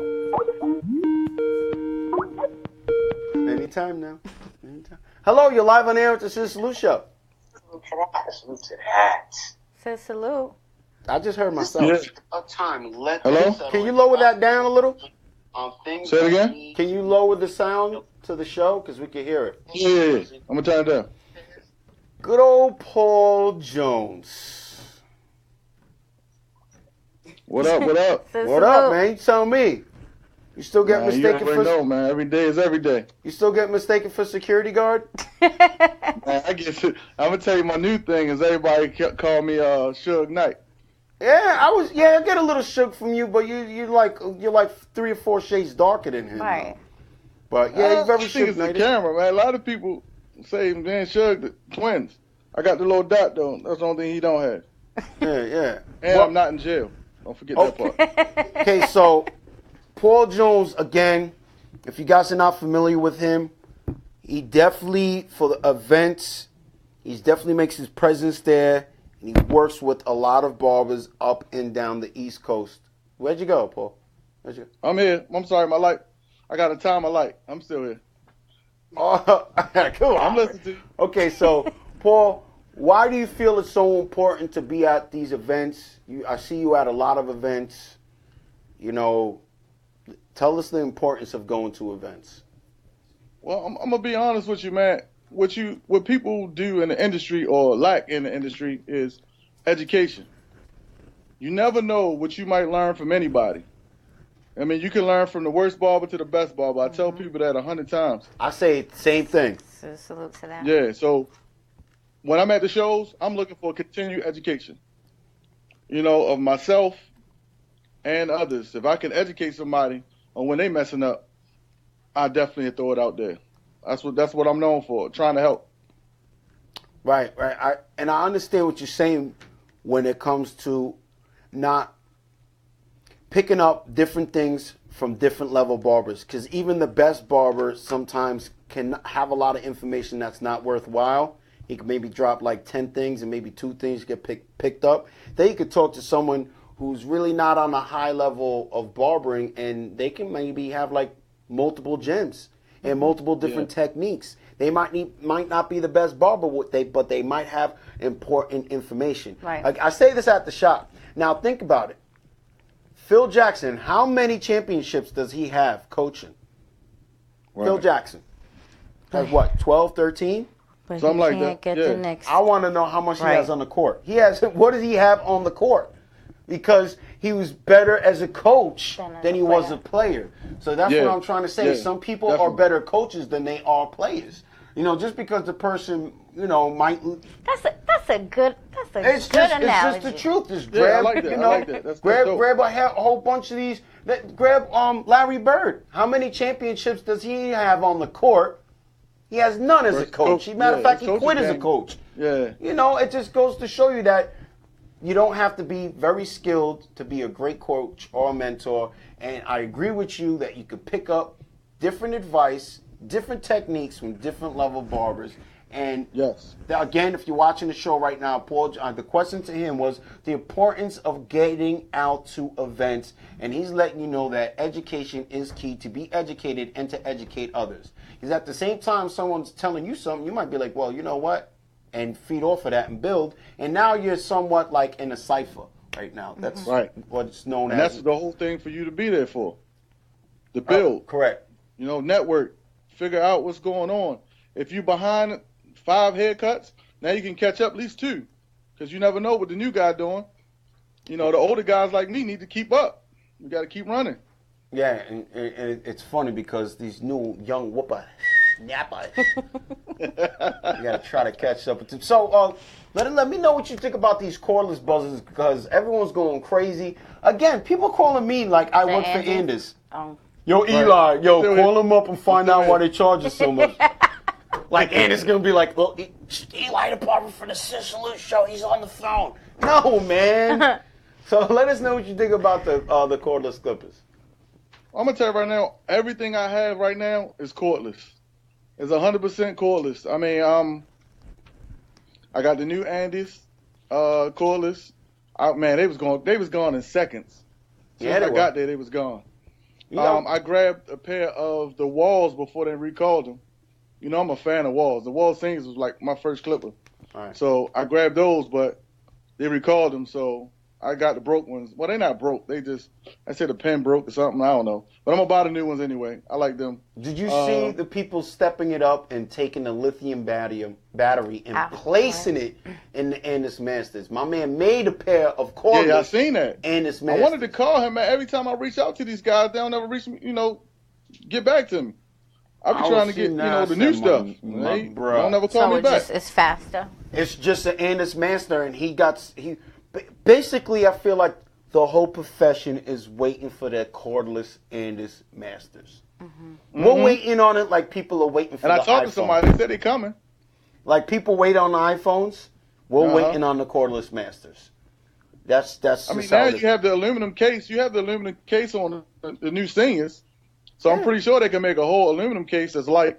Anytime now. Anytime. Hello, you're live on air with the ScissorSalute Show. Salute to that. Says salute. I just heard myself. Yes. Hello? Can you lower that down a little? Say it again? Can you lower the sound to the show? Because we can hear it. Yeah. I'm going to turn it down. Good old Paul Jones. What up? What up? What up, man? You tell me. You still get mistaken for... No, man. Every day is every day. You still get mistaken for security guard? Man, I'm going to tell you my new thing is everybody call me Suge Knight. Yeah, I get a little shook from you, but you're like 3 or 4 shades darker than him. Right. But yeah, you're very shook. It's the camera, man. A lot of people say, man, Suge, the twins. I got the little dot, though. That's the only thing he don't have. Yeah. And I'm not in jail. Don't forget that part. Okay, so Paul Jones, again, if you guys are not familiar with him, he definitely, for the events, he definitely makes his presence there. And he works with a lot of barbers up and down the East Coast. Where'd you go, Paul? Where'd you go? I'm here. I'm sorry, my light. I got a time of light. I'm still here. Oh, cool. I'm listening to you. Okay, so, Paul, why do you feel it's so important to be at these events? I see you at a lot of events. You know, tell us the importance of going to events. Well, I'm going to be honest with you, man. What people do in the industry or lack in the industry is education. You never know what you might learn from anybody. I mean, you can learn from the worst barber to the best barber. I tell people that 100 times. I say the same thing. So salute to that. Yeah, so when I'm at the shows, I'm looking for continued education, of myself and others. If I can educate somebody on when they messing up, I definitely throw it out there. That's what I'm known for, trying to help. Right. I understand what you're saying when it comes to not picking up different things from different level barbers, because even the best barber sometimes can have a lot of information that's not worthwhile. He could maybe drop like 10 things and maybe 2 things get picked up. Then you could talk to someone who's really not on a high level of barbering, and they can maybe have like multiple gems and multiple different techniques. They might not be the best barber, but they might have important information. Right. Like I say this at the shop. Now think about it. Phil Jackson, how many championships does he have coaching? Right. Phil Jackson has what, 12, 13? But something like that. Get the next. I want to know how much he has on the court. What does he have on the court? Because he was better as a coach than he was a player. So that's what I'm trying to say. Yeah, some people are better coaches than they are players. Just because the person, might. That's a good analogy. It's just the truth. Just grab, I like that. I like that. That's grab dope. a whole bunch of these. Grab Larry Bird. How many championships does he have on the court? He has none as a coach. Matter of fact, he quit as a coach. Yeah. It just goes to show you that you don't have to be very skilled to be a great coach or a mentor. And I agree with you that you could pick up different advice, different techniques from different level barbers, And Yes. again, if you're watching the show right now, Paul, the question to him was the importance of getting out to events, and he's letting you know that education is key, to be educated and to educate others. Because at the same time, someone's telling you something, you might be like, well, you know what, and feed off of that and build, and now you're somewhat like in a cipher right now. That's Right. what's known And as. that's the whole thing for you to be there for. The build. Correct. You know, network. Figure out what's going on. If you behind 5 haircuts, now you can catch up at least 2. Because you never know what the new guy doing. You know, the older guys like me need to keep up. We got to keep running. Yeah, and it's funny because these new young whoopers, nappers, you got to try to catch up with them. So let me know what you think about these cordless buzzers, because everyone's going crazy. Again, people calling me like I work for Anders. Oh. Yo, Eli, Still call here. them up and find out why they charge us so much. Like, Anders going to be like, well, Eli, the barber for the ScissorSalute Show, he's on the phone. No, man. So let us know what you think about the cordless clippers. I'm going to tell you right now, everything I have right now is cordless. It's 100% cordless. I mean, I got the new Andes cordless. Man, they was gone in seconds. Yeah, As I got there, they was gone. I grabbed a pair of the Walls before they recalled them. You know, I'm a fan of Walls. The Wall Sings was like my first clipper. All right. So I grabbed those, but they recalled them, so I got the broke ones. Well, they're not broke. I said the pen broke or something. I don't know. But I'm going to buy the new ones anyway. I like them. Did you see the people stepping it up and taking the lithium battery and placing it in the Andis Masters? My man made a pair of cordless. Yeah, I seen that. Andis Masters. I wanted to call him, man. Every time I reach out to these guys, they don't ever reach me, get back to me. I be trying to get, the new stuff. They don't ever call me back. It's faster. It's just an Andis Master, and basically, I feel like the whole profession is waiting for their cordless Andis Masters. Mm-hmm. We're waiting on it like people are waiting for the iPhone. And I talked to somebody, they said they're coming. Like people wait on the iPhones, we're waiting on the cordless Masters. That's I mean, now you have the aluminum case. You have the aluminum case on the new Seniors. So I'm pretty sure they can make a whole aluminum case that's light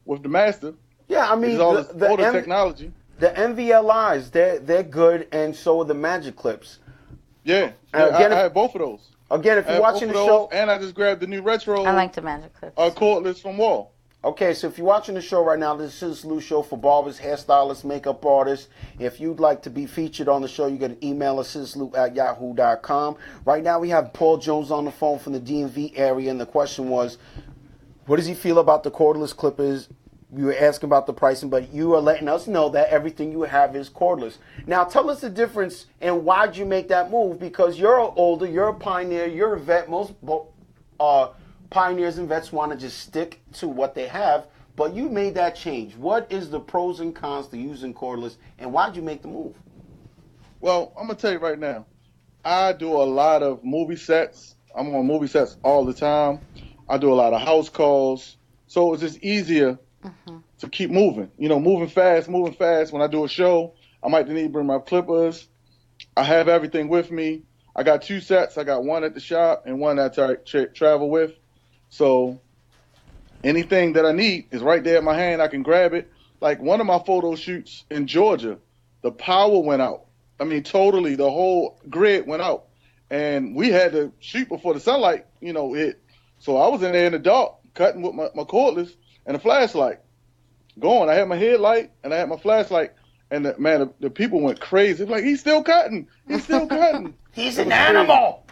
with the Master. Yeah, I mean, all this older technology. The MVLIs, they're good, and so are the Magic Clips. Yeah, again, I have both of those. Again, if you're watching the show, and I just grabbed the new retro. I like the Magic Clips. Cordless from Wall. Okay, so if you're watching the show right now, this is ScissorSalute Show for barbers, hairstylists, makeup artists. If you'd like to be featured on the show, you can email us, ScissorSalute@yahoo.com. Right now, we have Paul Jones on the phone from the DMV area, and the question was, what does he feel about the cordless clippers? You were asking about the pricing, but you are letting us know that everything you have is cordless. Now, tell us the difference and why'd you make that move? Because you're older, you're a pioneer, you're a vet. Most pioneers and vets want to just stick to what they have, but you made that change. What is the pros and cons to using cordless, and why'd you make the move? Well, I'm going to tell you right now, I do a lot of movie sets. I'm on movie sets all the time. I do a lot of house calls, so it's just easier to keep moving. Moving fast. When I do a show, I might need to bring my clippers. I have everything with me. I got 2 sets. I got one at the shop and one that I travel with. So anything that I need is right there in my hand. I can grab it. Like one of my photo shoots in Georgia, the power went out. I mean, totally, the whole grid went out. And we had to shoot before the sunlight, hit. So I was in there in the dark, cutting with my cordless and a flashlight. Going. I had my headlight and I had my flashlight. And the people went crazy. Like, he's still cutting. He's still cutting. He's an animal.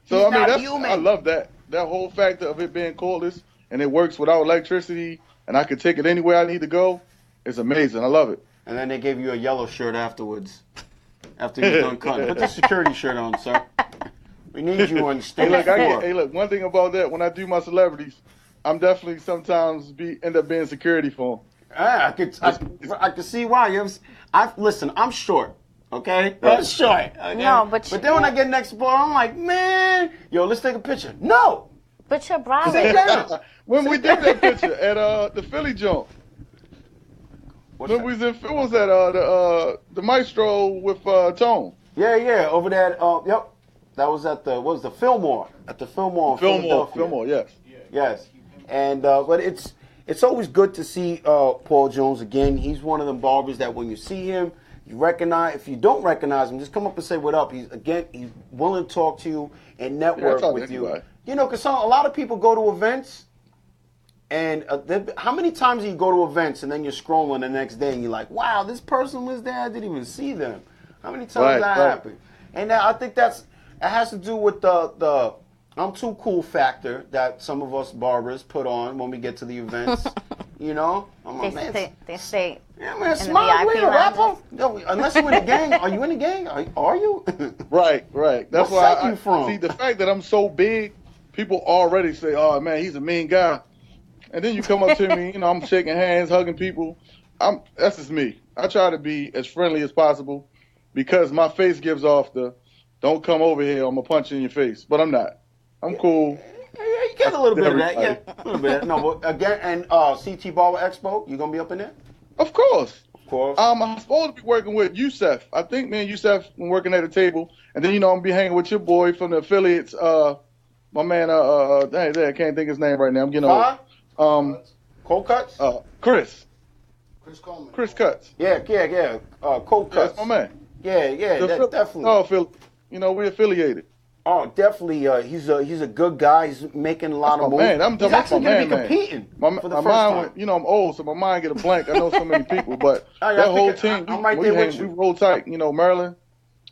So, I love that. That whole factor of it being cordless and it works without electricity and I can take it anywhere I need to go. It's amazing. I love it. And then they gave you a yellow shirt afterwards. After you're done cutting. Put the security shirt on, sir. We need you on stage. Hey, look, one thing about that, when I do my celebrities, I'm definitely sometimes end up being security for them. I could see why. Listen, I'm short. Okay? I'm short. Okay? No, but then when I get next to Paul, I'm like, man, let's take a picture. No! But you're bribing. Sit down. When we did that picture at the Philly joint. When we was at the Maestro with Tone. Yeah, over there. Yep. That was at the Fillmore. At the Fillmore. Fillmore, yes. Yes. And but it's always good to see Paul Jones again. He's one of them barbers that when you see him, you recognize. If you don't recognize him, just come up and say what up. He's willing to talk to you and network with you. You know, because a lot of people go to events, and how many times do you go to events and then you're scrolling the next day and you're like, wow, this person was there, I didn't even see them. How many times that happened? And I think it has to do with the I'm too cool factor that some of us barbers put on when we get to the events. You know? They say yeah, man, smile with a rapper. No, unless you're in a gang. Are you in a gang? Are you? Right. That's what why you from? See, the fact that I'm so big, people already say, oh, man, he's a mean guy. And then you come up to me, you know, I'm shaking hands, hugging people. That's just me. I try to be as friendly as possible because my face gives off the, don't come over here, I'm going to punch you in your face. But I'm not. I'm cool. Yeah, you get a little bit of that. Yeah, a little bit. No, but again, and CT Barber Expo, you going to be up in there? Of course. Of course. I'm supposed to be working with Yusef. I think me and Yusef been working at a table. And then, you know, I'm going to be hanging with your boy from the affiliates. My man, I can't think his name right now. I'm getting old. Cold Cuts? Chris Coleman. Chris Cuts. Yeah. Cold Cuts. That's my man. Yeah, definitely. Oh, you know, we're affiliated. Oh, definitely. He's a good guy. He's making a lot of moves. He's actually going to be competing for the first time. You know, I'm old, so my mind get a blank. I know so many people, but that whole team, I'm right there with you. We roll tight. You know, Maryland,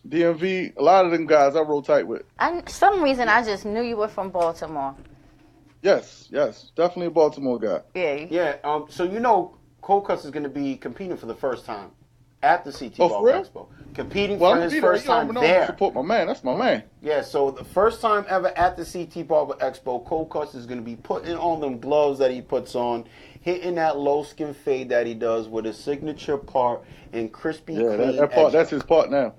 DMV, a lot of them guys I roll tight with. Some reason I just knew you were from Baltimore. Yes, definitely a Baltimore guy. Yeah. So you know, Cold Cuts is going to be competing for the first time at the CT Barber Expo. Competing for his first time there. Support my man. That's my man. Yeah, so the first time ever at the CT Barber Expo, Cold Cuts is going to be putting on them gloves that he puts on, hitting that low skin fade that he does with his signature part and crispy clean that part. edge. That's his part now.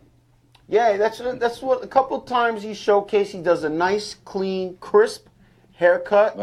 Yeah, that's what a couple times he showcased. He does a nice, clean, crisp haircut,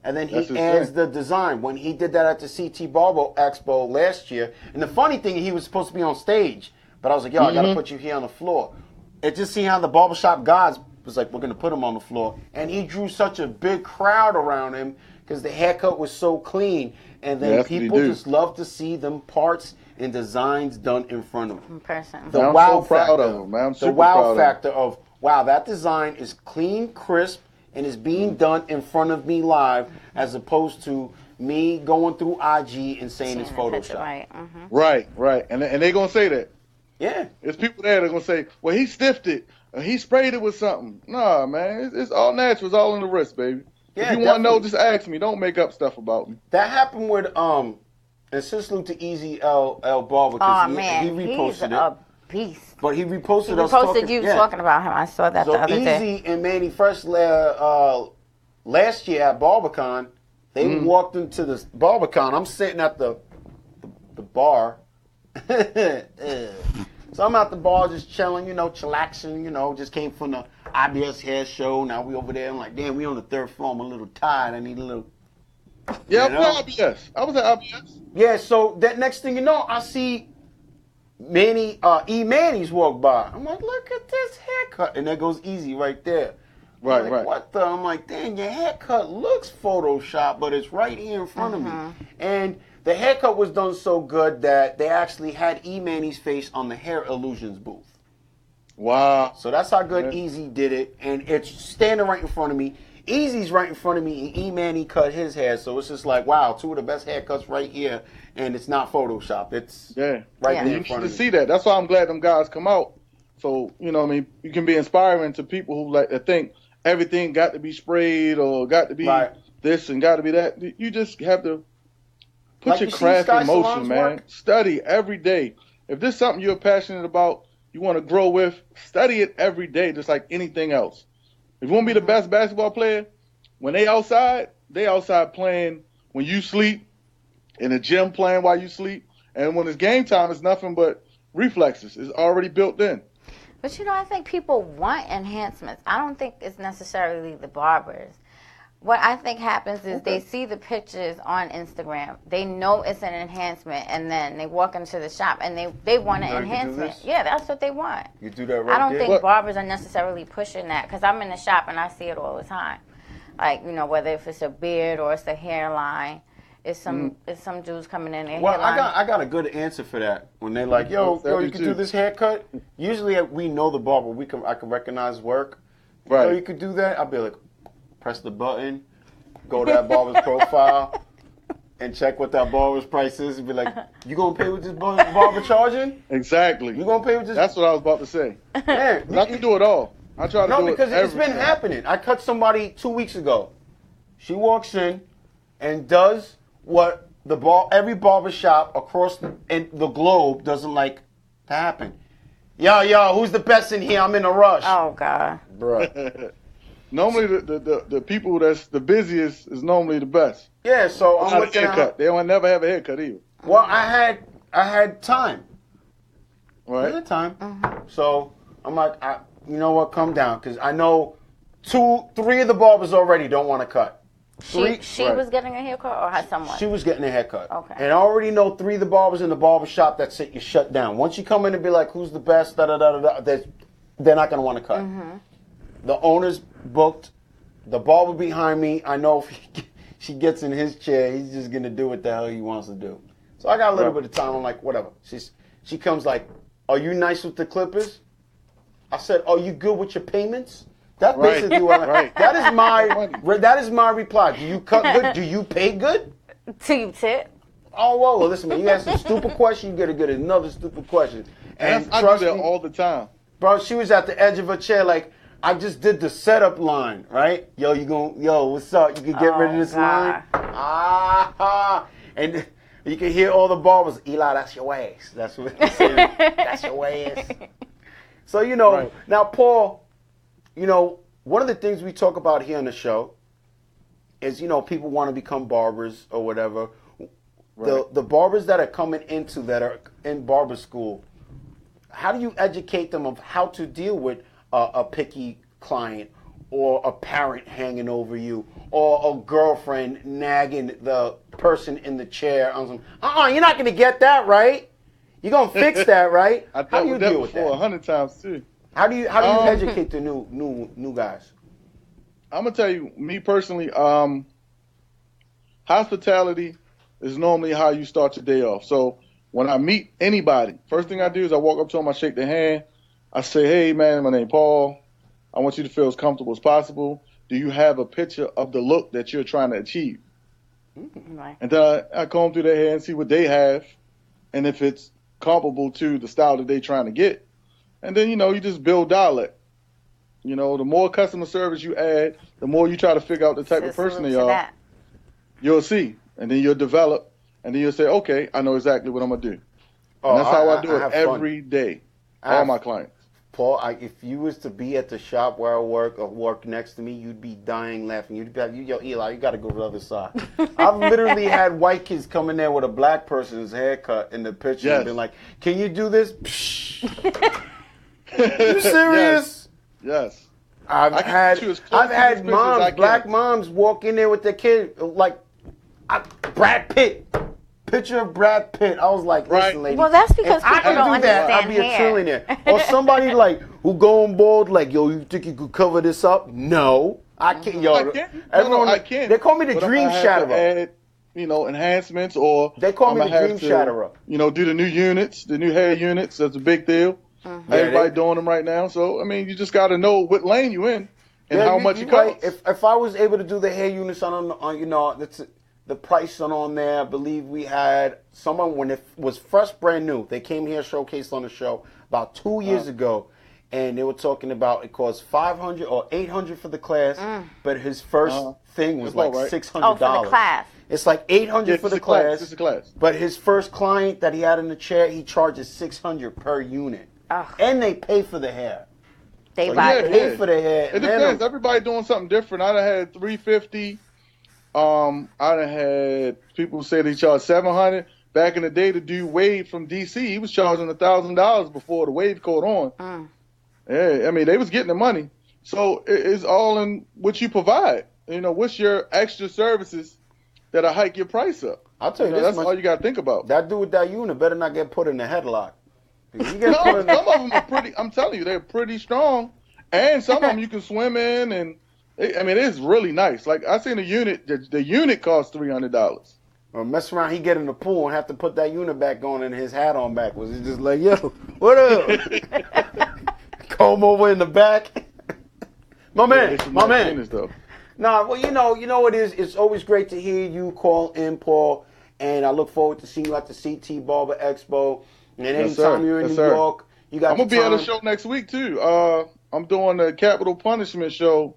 and then he adds the design. When he did that at the CT Barber Expo last year, and the funny thing, he was supposed to be on stage, but I was like, yo, I got to put you here on the floor. And just seeing how the barbershop guys was like, we're going to put him on the floor. And he drew such a big crowd around him because the haircut was so clean. And then people just love to see them parts and designs done in front of them. In person. The I'm wow so proud factor, of him, man. I'm the super wow proud factor of, wow, that design is clean, crisp, and is being done in front of me live, as opposed to me going through IG and saying it's Photoshop. Right. And they're going to say that. Yeah. There's people there that are going to say, well, he stiffed it. Or he sprayed it with something. Nah, man. It's all natural. It's all in the wrist, baby. Yeah, if you want to know, just ask me. Don't make up stuff about me. That happened with, and ScissorSalute to Easy L Barber, because he reposted it. Beast. But he reposted us talking about him. I saw that the other day. Easy and Manny Fresh last year at BarberCon, they walked into the BarberCon. I'm sitting at the bar. So I'm at the bar just chilling, chillaxing, just came from the IBS hair show. Now we over there. I'm like, damn, we on the third floor. I'm a little tired. I need a little... Yeah, I was at IBS. I was at IBS. Yeah, so that next thing you know, I see... Manny's walk by. I'm like, look at this haircut. And there goes Easy right there. Right. What the? I'm like, damn, your haircut looks Photoshop, but it's right here in front of me. And the haircut was done so good that they actually had Manny's face on the Hair Illusions booth. Wow. So that's how good Easy did it. And it's standing right in front of me. Easy's right in front of me, and Manny cut his hair. So it's just like, wow, two of the best haircuts right here. And it's not Photoshop. It's right there in front of me. You need to see that. That's why I'm glad them guys come out. So, you can be inspiring to people who like to think everything got to be sprayed or got to be this and got to be that. You just have to put your craft in motion, man. Study every day. If there's something you're passionate about, you want to grow with, study it every day, just like anything else. If you want to be the best basketball player, when they outside playing when you sleep, in the gym playing while you sleep, and when it's game time, it's nothing but reflexes. It's already built in. But I think people want enhancements. I don't think it's necessarily the barbers. What I think happens is they see the pictures on Instagram. They know it's an enhancement, and then they walk into the shop and they want an enhancement. Yeah, that's what they want. You do that right I don't think barbers are necessarily pushing that, because I'm in the shop and I see it all the time. Like, whether if it's a beard or it's a hairline. It's some dudes coming in there. Well, I got a good answer for that. When they're like, yo, you can do this haircut. Usually we know the barber. I can recognize work. Right. Yo, you could do that. I'll be like, press the button, go to that barber's profile, and check what that barber's price is, and be like, you gonna pay what this barber charging? Exactly. You gonna pay what this? That's what I was about to say. Man, I can do it all. I try to do it. No, because it's been time. happening. I cut somebody 2 weeks ago. She walks in and does what every barber shop across the globe doesn't like to happen. Yo, who's the best in here? I'm in a rush. Oh God, Bruh. Normally, the people that's the busiest is normally the best. Yeah, so I'm Not a looking haircut. at. They don't never have a haircut either. Well, I had time. Right. I had time. So I'm like, you know what? Come down, because I know 3 of the barbers already don't want to cut. she was getting a haircut or had someone? She was getting a haircut. Okay. And I already know 3 of the barbers in the barber shop that's it. You shut down. Once you come in and be like, who's the best? They're not gonna want to cut. The owner's booked. The barber behind me, I know if she gets in his chair, he's just gonna do what the hell he wants to do. So I got a little bit of time. I'm like, whatever. She comes like, are you nice with the clippers? I said, are you good with your payments? That's basically what that is my reply. Do you cut good? Do you pay good? Do you tip? Oh, well, listen, man, you ask a stupid question, you gotta get another stupid question. And I trust do that me, all the time. bro, she was at the edge of her chair like, I just did the setup line, right? Yo, what's up? You can get rid of this line? And you can hear all the barbers, Eli, that's your waist. That's what they say. That's your waist. So, now, Paul, one of the things we talk about here on the show is, people want to become barbers or whatever. Right. The barbers that are coming into that are in barber school, how do you educate them of how to deal with a picky client or a parent hanging over you or a girlfriend nagging the person in the chair on some, you're not going to get that right. You're going to fix that, right? How do you deal with that? 100 times too. How do you educate the new guys? I'm gonna tell you, me personally, hospitality is normally how you start your day off. So when I meet anybody, first thing I do is I walk up to them, I shake their hand, I say, "Hey man, my name Paul. I want you to feel as comfortable as possible. Do you have a picture of the look that you're trying to achieve?" Right. And then I comb through their hair and see what they have, and if it's comparable to the style that they're trying to get. And then, you just build dialect. The more customer service you add, the more you try to figure out the type of person they are, you'll see. And then you'll develop, and then you'll say, okay, I know exactly what I'm going to do. And that's how I do it every day. All my clients. Paul, if you was to be at the shop where I work or work next to me, you'd be dying laughing. You'd be like, yo, Eli, you got to go to the other side. I've literally had white kids come in there with a black person's haircut in the picture and been like, can you do this? You serious? Yes. I've had moms, black moms walk in there with their kid, like, Brad Pitt. Picture of Brad Pitt. I was like, listen, lady. Well, that's because people don't understand I'd be a trillionaire. Or somebody like who go on board like, yo, you think you could cover this up? No, I can't. Yo, I can't. They call me the dream shatterer. Add, enhancements, or they call me the dream shatterer. Do the new units, the new hair units. That's a big deal. Everybody doing them right now. So you just got to know what lane you in and how much it costs. Right. If I was able to do the hair units on the price on there, I believe we had someone when it was fresh, brand new. They came here, showcased on the show about 2 years ago, and they were talking about it cost $500 or $800 for the class, but his first thing was like $600. Oh, for the class. It's like $800 for the class. It's a class. But his first client that he had in the chair, he charges $600 per unit, and they pay for the hair. They pay for the hair. It depends. Everybody doing something different. I done had $350. I done had people say they charge $700. Back in the day, the dude Wade from DC, he was charging $1,000 before the wave caught on. Yeah, they was getting the money. So it's all in what you provide. What's your extra services that'll hike your price up? I'll tell you this that's much. all you got to think about. That dude with that unit better not get put in the headlock. Some of them are pretty. I'm telling you, they're pretty strong, and some of them you can swim in, and it is really nice. Like I seen a unit. The unit costs $300. Or mess around, he get in the pool and have to put that unit back on and his hat on backwards. He's just like, yo, what up? Comb over in the back. My man. Nah, well, you know it is. It's always great to hear you call in, Paul. And I look forward to seeing you at the CT Barber Expo. And anytime you're in New York, you got. I'm gonna be at a show next week too. I'm doing the Capital Punishment show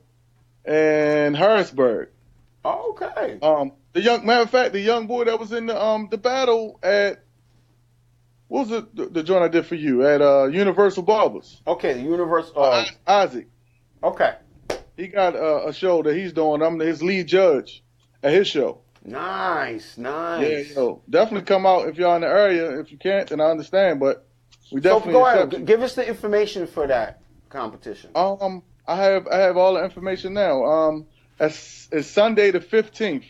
in Harrisburg. Oh, okay. Matter of fact, the young boy that was in the battle at, what was it, the joint I did for you at Universal Barbers? Okay, the Universal. Isaac. Okay. He got a show that he's doing. I'm his lead judge at his show. Nice. Yeah, definitely come out if y'all in the area. If you can't, then I understand. But we definitely go ahead. Give us the information for that competition. I have all the information now. It's Sunday the 15th.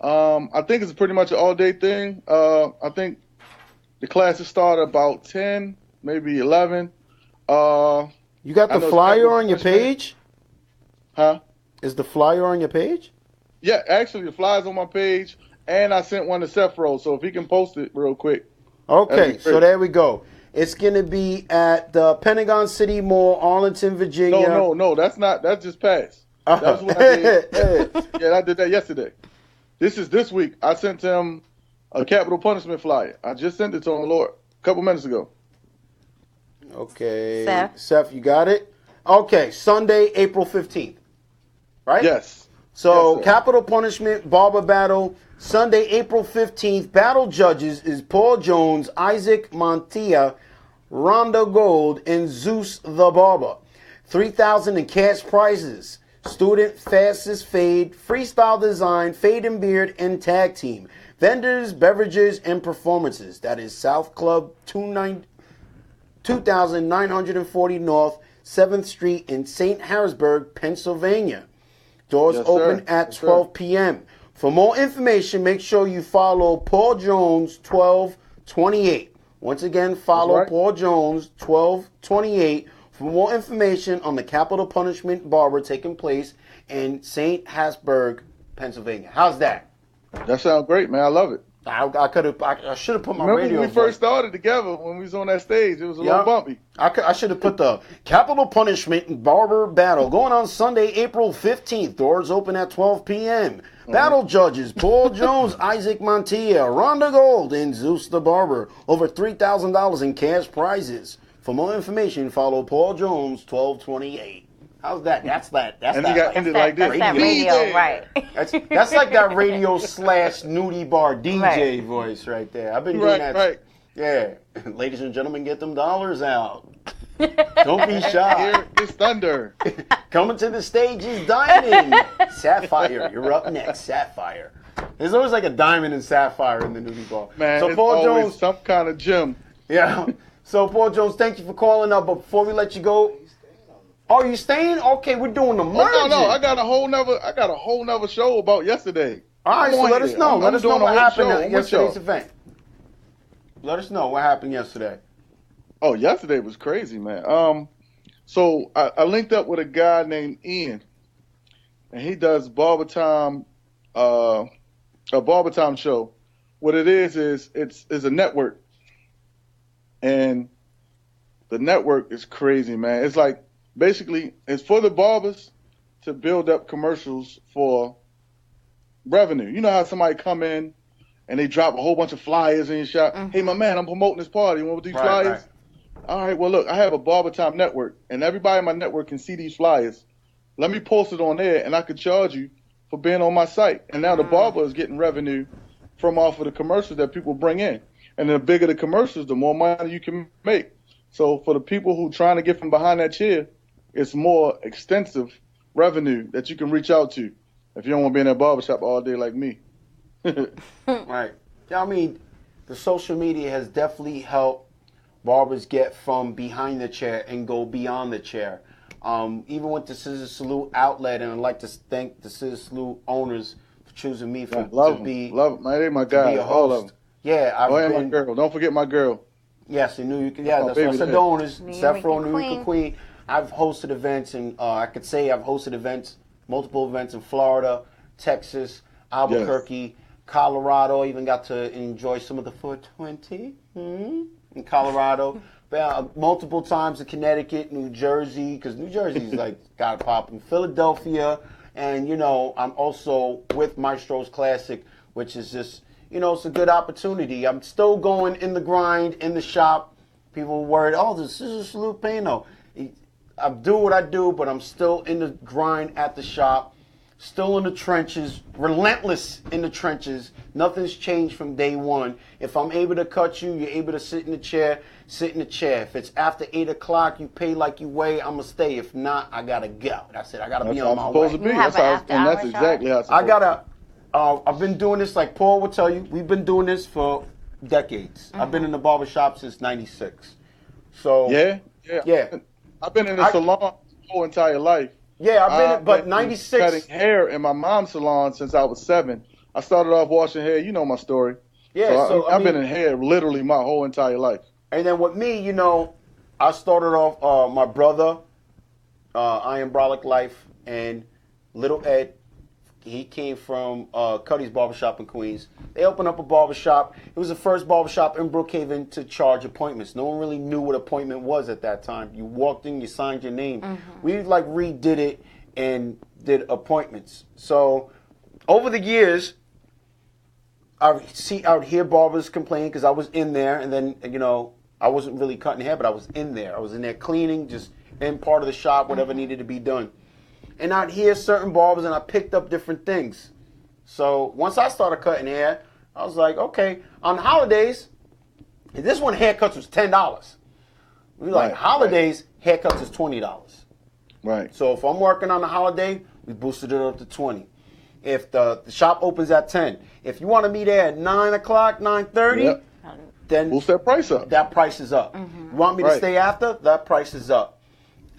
I think it's pretty much an all-day thing. I think the classes start about 10, maybe 11. You got the flyer on your page? Huh? Is the flyer on your page? Yeah, actually, the flyer's on my page, and I sent one to Sefro, so if he can post it real quick. Okay, so there we go. It's going to be at the Pentagon City Mall, Arlington, Virginia. No, that's just past. That's what I did. Yeah, I did that yesterday. This is this week. I sent him a capital punishment flyer. I just sent it to him, Lord, a couple minutes ago. Okay. Seth, you got it? Okay, Sunday, April 15th. Right? Yes. So, capital punishment, barber battle, Sunday, April 15th. Battle judges is Paul Jones, Isaac Montilla, Rhonda Gold, and Zeus the Barber. $3,000 in cash prizes. Student fastest fade, freestyle design, fade and beard, and tag team. Vendors, beverages, and performances. That is South Club 2940 North 7th Street in St. Harrisburg, Pennsylvania. Doors open at 12 p.m. For more information, make sure you follow Paul Jones 1228. Once again, follow Paul Jones 1228 for more information on the capital punishment barber taking place in St. Harrisburg, Pennsylvania. How's that? That sounds great, man. I love it. I should have put my Remember radio. When we first started together, when we was on that stage, it was a little bumpy. I should have put the capital punishment barber battle going on Sunday, April 15th. Doors open at 12 p.m. Battle judges, Paul Jones, Isaac Montilla, Rhonda Gold, and Zeus the Barber. Over $3,000 in cash prizes. For more information, follow Paul Jones 1228. How's that? That's that. That's and that. And you got ended like this. That's that radio, right? That's like that radio / nudie bar DJ voice right there. I've been doing that. Right. Yeah. Ladies and gentlemen, get them dollars out. Don't be shy. Here is thunder. Coming to the stage is Diamond. Sapphire. You're up next. Sapphire. There's always like a diamond and sapphire in the nudie bar. Man, so it's Paul always Jones, some kind of gem. Yeah. So Paul Jones, thank you for calling up. But before we let you go, oh, you staying? Okay, we're doing the merge. Oh, no, I got a whole nother show about yesterday. All right, so let us know. Let us know what happened at yesterday's show. event. Let us know what happened yesterday. Oh, yesterday was crazy, man. So I linked up with a guy named Ian, and he does Barber Time, a Barber Time show. What it is it's a network, and the network is crazy, man. It's like basically it's for the barbers to build up commercials for revenue. You know how somebody come in and they drop a whole bunch of flyers in your shop. Mm-hmm. Hey, my man, I'm promoting this party. You want these flyers? Right. All right, well, look, I have a Barber Time network, and everybody in my network can see these flyers. Let me post it on there, and I could charge you for being on my site. And now the barber is getting revenue from off of the commercials that people bring in. And the bigger the commercials, the more money you can make. So for the people who trying to get from behind that chair, it's more extensive revenue that you can reach out to if you don't want to be in that barbershop all day like me. Right. Yeah, I mean, the social media has definitely helped barbers get from behind the chair and go beyond the chair. Even with the ScissorSalute outlet, and I'd like to thank the ScissorSalute owners for choosing me to be my guy, all of them. Yeah, my girl. Don't forget my girl. Yes, in New York. Yeah, that's what I said. The owners, Sefro, New York Queen. I've hosted events, and I could say I've hosted events, multiple events in Florida, Texas, Albuquerque, Colorado. Even got to enjoy some of the 420 in Colorado. Multiple times in Connecticut, New Jersey, because New Jersey's like got to pop in Philadelphia. And, you know, I'm also with Maestro's Classic, which is just, you know, it's a good opportunity. I'm still going in the grind, in the shop. People worried, oh, the ScissorSalute pay. No, I do what I do, but I'm still in the grind at the shop. Still in the trenches, relentless in the trenches. Nothing's changed from day one. If I'm able to cut you, you're able to sit in the chair, sit in the chair. If it's after 8 o'clock, you pay like you weigh, I'm going to stay. If not, I got to go. That's it. I got to be on my way. That's exactly how it's supposed to be. I've been doing this, like Paul will tell you, we've been doing this for decades. I've been in the barbershop since 96. So, yeah. I've been in the salon my whole entire life. Yeah, I've been 96. Cutting hair in my mom's salon since I was 7. I started off washing hair. You know my story. Yeah, so I've been in hair literally my whole entire life. And then with me, you know, I started off my brother, Iron Brolic Life, and Little Ed. He came from Cuddy's Barbershop in Queens. They opened up a barbershop. It was the first barbershop in Brookhaven to charge appointments. No one really knew what appointment was at that time. You walked in, you signed your name. We like redid it and did appointments. So over the years, I would hear barbers complain because I was in there, and then, you know, I wasn't really cutting hair, but I was in there. I was in there cleaning, just in part of the shop, whatever needed to be done. And I'd hear certain barbers, and I picked up different things. So once I started cutting hair, I was like, okay, on holidays, and this one haircuts was $10. We like holidays, haircuts is $20. Right. So if I'm working on a holiday, we boosted it up to 20. If the shop opens at 10, if you want to be there at 9 o'clock, 9:30, then boost that price up. That price is up. You want me to stay after? That price is up,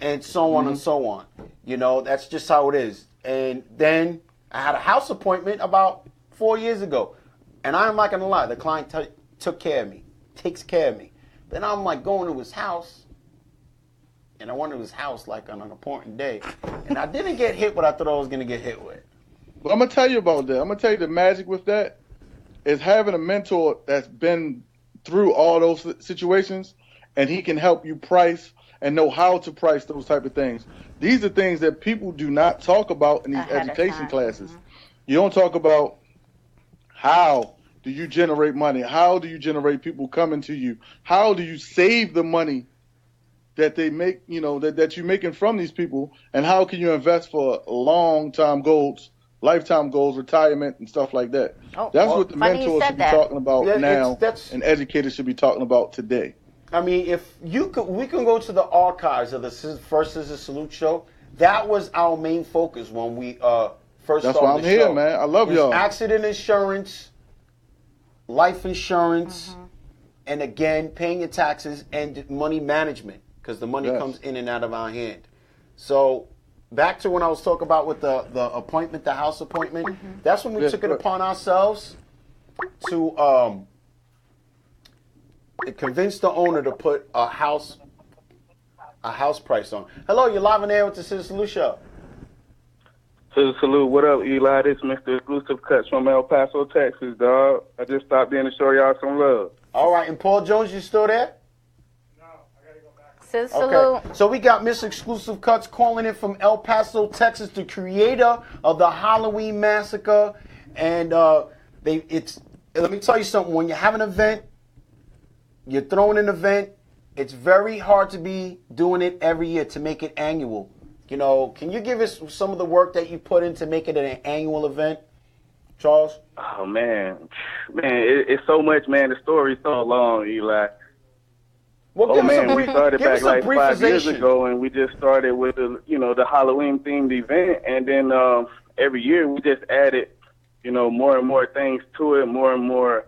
and so on and so on. You know, that's just how it is. And then I had a house appointment about 4 years ago, and I'm not gonna lie, the client took care of me, takes care of me. Then I'm like going to his house, and I went to his house like on an important day, and I didn't get hit what I thought I was gonna get hit with. But I'm gonna tell you about that. I'm gonna tell you the magic with that is having a mentor that's been through all those situations, and he can help you price and know how to price those type of things. These are things that people do not talk about in these education classes. You don't talk about how do you generate money, how do you generate people coming to you, how do you save the money that they make, you know, that you're making from these people, and how can you invest for long-term goals, lifetime goals, retirement, and stuff like that. That's what the mentors should be talking about now, and educators should be talking about today. I mean, if you could, we can go to the archives of the first ScissorSalute Show. That was our main focus when we first started the show. That's why I'm here, man. I love y'all. Accident insurance, life insurance, and again, paying your taxes and money management, because the money comes in and out of our hand. So back to when I was talking about with the appointment, the house appointment, that's when we took it upon ourselves to convince the owner to put a house price on. Hello, you're live on air with the ScissorSalute Show. ScissorSalute, what up, Eli? This is Mr. Exclusive Cuts from El Paso, Texas, dog. I just stopped in to show y'all some love. All right, and Paul Jones, you still there? ScissorSalute. Okay, so we got Miss Exclusive Cuts calling in from El Paso, Texas, the creator of the Halloween Massacre. And let me tell you something. When you have an event, you're throwing an event, it's very hard to be doing it every year, to make it annual. You know, can you give us some of the work that you put in to make it an annual event, Charles? Oh, man. It's so much, man. The story's so long, Eli. Well, we started back like 5 years ago, and we just started with the Halloween themed event, and then every year we just added, more and more things to it, more and more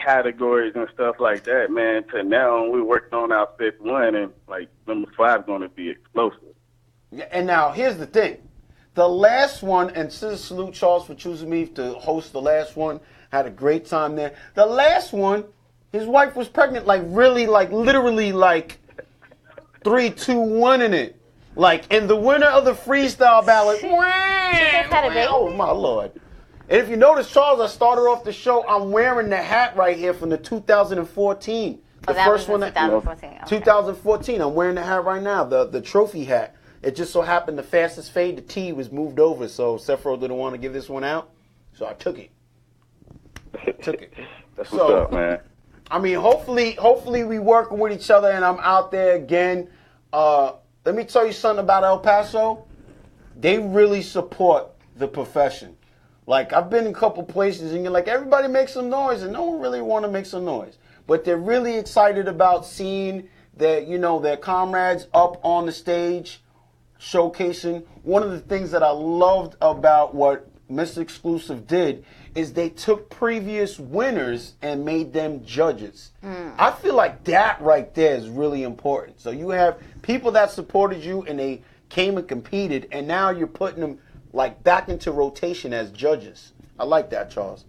categories and stuff like that, man. To now we're working on our 5th one, and like number 5 going to be explosive. Yeah, and now here's the thing, the last one, and ScissorSalute Charles for choosing me to host the last one. Had a great time there. The last one, his wife was pregnant, literally 3, 2, 1 in it. And the winner of the freestyle ballot. She just had a baby? Oh, my Lord. And if you notice, Charles, I started off the show, I'm wearing the hat right here from the 2014. The first one, 2014. Okay. 2014. I'm wearing the hat right now, the trophy hat. It just so happened the fastest fade, the T was moved over, so Sephiroth didn't want to give this one out, so I took it. That's what's up, man. I mean, hopefully we working with each other, and I'm out there again. Let me tell you something about El Paso. They really support the profession. Like, I've been in a couple places, and you're like, everybody makes some noise, and no one really want to make some noise. But they're really excited about seeing their comrades up on the stage, showcasing. One of the things that I loved about what Mr. Exclusive did is they took previous winners and made them judges. I feel like that right there is really important. So you have people that supported you and they came and competed, and now you're putting them like back into rotation as judges. I like that, Charles.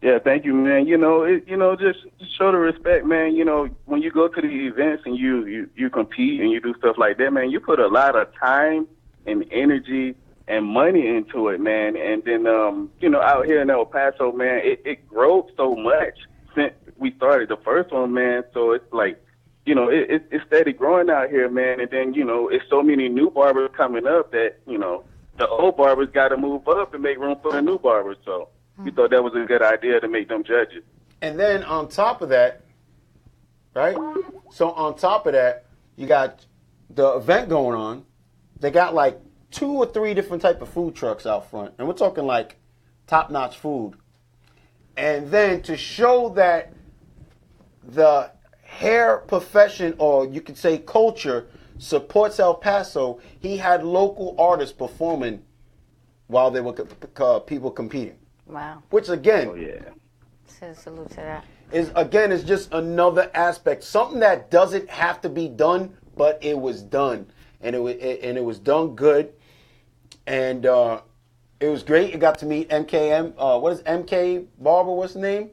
Yeah, thank you, man. Just show the respect, man. When you go to the events and you compete and you do stuff like that, man, you put a lot of time and energy and money into it, man. And then, out here in El Paso, man, it grew so much since we started the first one, man. So it's like, it's steady growing out here, man. And then, it's so many new barbers coming up that, the old barbers got to move up and make room for the new barbers. So we thought that was a good idea to make them judges. And then on top of that, right? So on top of that, you got the event going on. They got like 2 or 3 different type of food trucks out front. And we're talking like top-notch food. And then to show that the hair profession, or you could say culture, supports El Paso, he had local artists performing while they were people competing. Wow. Which again, Salute to that. Is just another aspect, something that doesn't have to be done, but it was done, and it was done good, and it was great. You got to meet MKM. What is MK Barber? What's his name?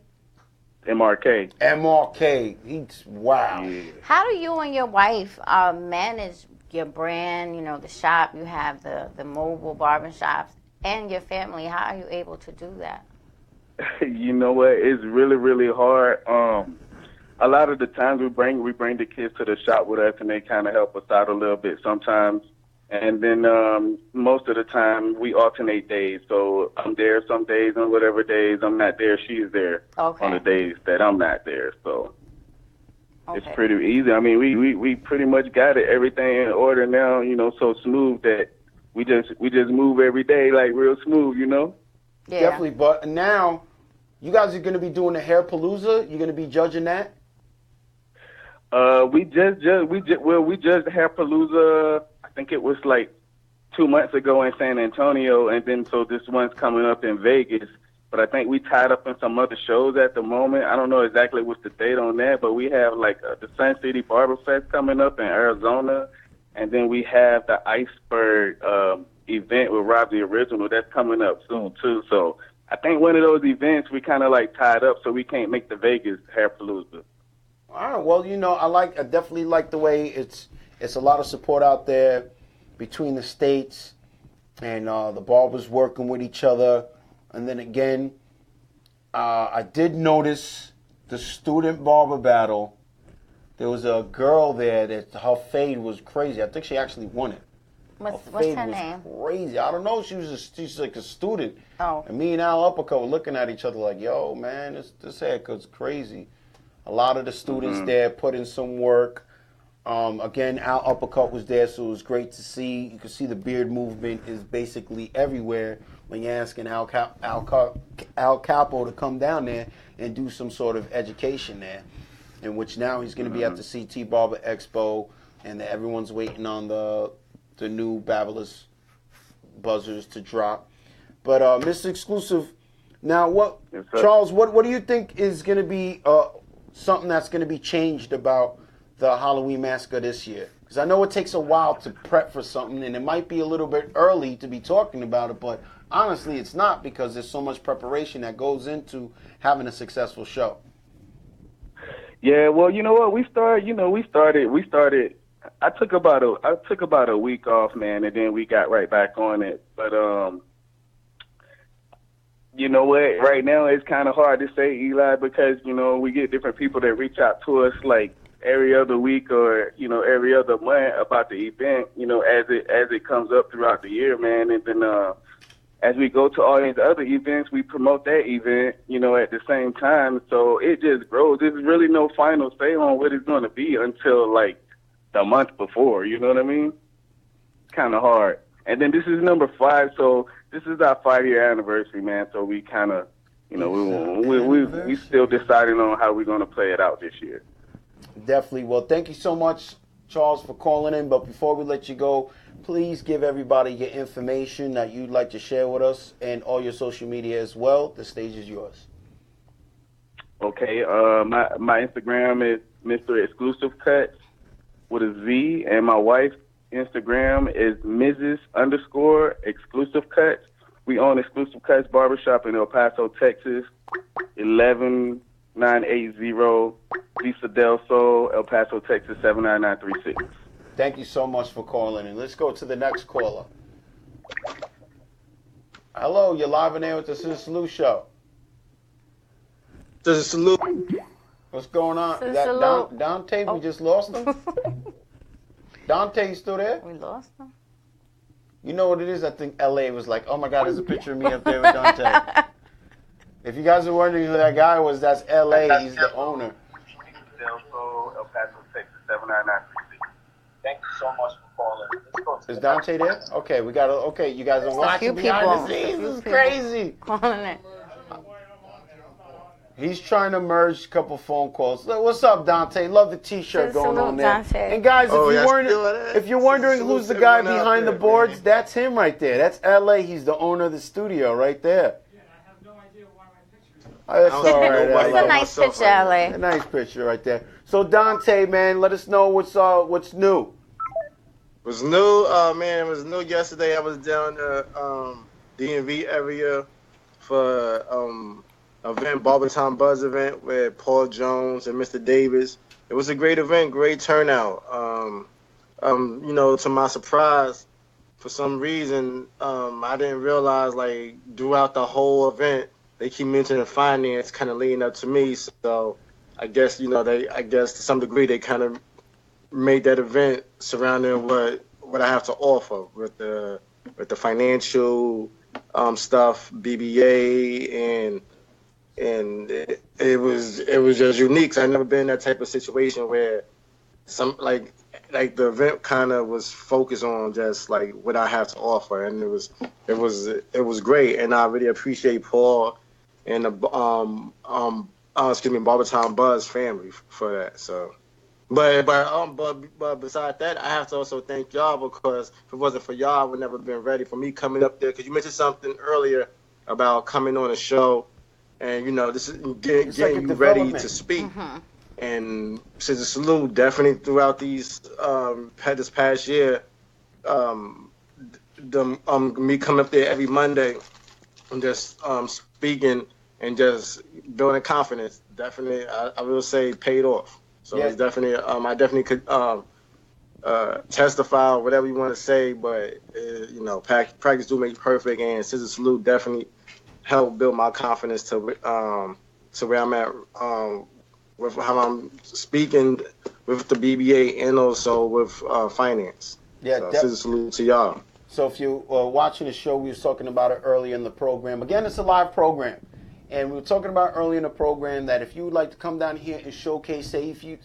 MRK. MRK. He's wow. Yeah. How do you and your wife manage your brand? The shop. You have the mobile barber shops. And your family, how are you able to do that? You know what? It's really, really hard. A lot of the times we bring the kids to the shop with us, and they kind of help us out a little bit sometimes. And then most of the time we alternate days. So I'm there some days, and whatever days I'm not there, she's there on the days that I'm not there. So it's pretty easy. I mean, we pretty much got everything in order now. So smooth that. We just move every day like real smooth, Yeah. Definitely. But now, you guys are going to be doing the Hair Palooza. You're going to be judging that. We just Hair Palooza. I think it was like 2 months ago in San Antonio, and then so this one's coming up in Vegas. But I think we tied up in some other shows at the moment. I don't know exactly what's the date on that, but we have like the Sun City Barber Fest coming up in Arizona. And then we have the Iceberg event with Rob the Original. That's coming up soon, too. So I think one of those events we kind of like tied up, so we can't make the Vegas Hair Palooza. All right. Well, I definitely like the way it's a lot of support out there between the states and the barbers working with each other. And then again, I did notice the student barber battle. There was a girl there that her fade was crazy. I think she actually won it. What's her name? Crazy. I don't know. She's like a student. Oh. And me and Al Uppercut were looking at each other like, yo, man, this haircut's crazy. A lot of the students there put in some work. Again, Al Uppercut was there, so it was great to see. You can see the beard movement is basically everywhere when you're asking Al Capo to come down there and do some sort of education there. In which now he's going to be at the CT Barber Expo, and everyone's waiting on the new Babyliss buzzers to drop. But Mr. Exclusive, now Charles, what do you think is going to be something that's going to be changed about the Halloween Massacre this year? Because I know it takes a while to prep for something, and it might be a little bit early to be talking about it, but honestly, it's not, because there's so much preparation that goes into having a successful show. Yeah, well, you know what? We started. I took about a week off, man, and then we got right back on it. But You know what? Right now, it's kind of hard to say, Eli, because, you know, we get different people that reach out to us, like, every other week or, you know, every other month about the event, you know, as it comes up throughout the year, man. And then as we go to all these other events, we promote that event, you know, at the same time. So it just grows. There's really no final say on what it's going to be until, like, the month before. You know what I mean? It's kind of hard. And then this is number 5, so this is our 5-year anniversary, man. So we kind of, you know, we still deciding on how we're going to play it out this year. Definitely. Well, thank you so much, Charles, for calling in. But before we let you go, please give everybody your information that you'd like to share with us and all your social media as well. The stage is yours. Okay. My Instagram is Mr. Exclusive Cuts with a Z, and my wife's Instagram is Mrs._Exclusive Cuts. We own Exclusive Cuts Barbershop in El Paso, Texas, 11980 Vista del Sol, El Paso, Texas, 79936. Thank you so much for calling in. Let's go to the next caller. Hello, you're live on air with the ScissorSalute Show. ScissorSalute. What's going on? Is that Dontay? We just lost him? Dontay, you still there? We lost him. You know what it is? I think LA was like, oh my God, there's a picture of me up there with Dontay. If you guys are wondering who that guy was, that's LA. He's the owner. Del Sol, El Paso, Texas, 79936. Thank you so much for calling. Let's go to Is Dontay there? Okay, we got to, okay, you guys are watching behind the scenes. This is crazy. Calling it. He's trying to merge a couple phone calls. What's up, Dontay? Love the T-shirt going on there. Dontay. And guys, if you're wondering who's the guy behind the boards, that's him right there. That's LA. He's the owner of the studio right there. Yeah, I have no idea why my picture is. That's all right. It's a nice picture, LA. A nice picture right there. So Dontay, man, let us know what's new. What's new? Man, it was new yesterday. I was down the DMV area for event, Barbertime Buzz event with Paul Jones and Mr. Davis. It was a great event, great turnout. You know, to my surprise, for some reason, I didn't realize, like, throughout the whole event, they keep mentioning finance kind of leading up to me. So I guess, you know, to some degree, they kind of made that event surrounding what I have to offer with the financial stuff, BBA, and it was just unique. 'Cause I've never been in that type of situation where some like the event kind of was focused on just like what I have to offer, and it was great. And I really appreciate Paul and the Barbertime Buzz family for that. So, but besides that, I have to also thank y'all, because if it wasn't for y'all, I would never been ready for me coming up there. Because you mentioned something earlier about coming on a show. And, you know, this is getting you ready to speak. Mm-hmm. And ScissorSalute definitely throughout this past year, me coming up there every Monday and just speaking and just building confidence, definitely, I will say, paid off. So it's definitely, I definitely could testify, whatever you want to say, but, you know, practice do make perfect, and ScissorSalute definitely help build my confidence to where I'm at with how I'm speaking with the BBA and also with finance. Yeah, so ScissorSalute to y'all. So if you were watching the show, we were talking about it earlier in the program. Again, it's a live program. And we were talking about earlier in the program that if you would like to come down here and showcase, if you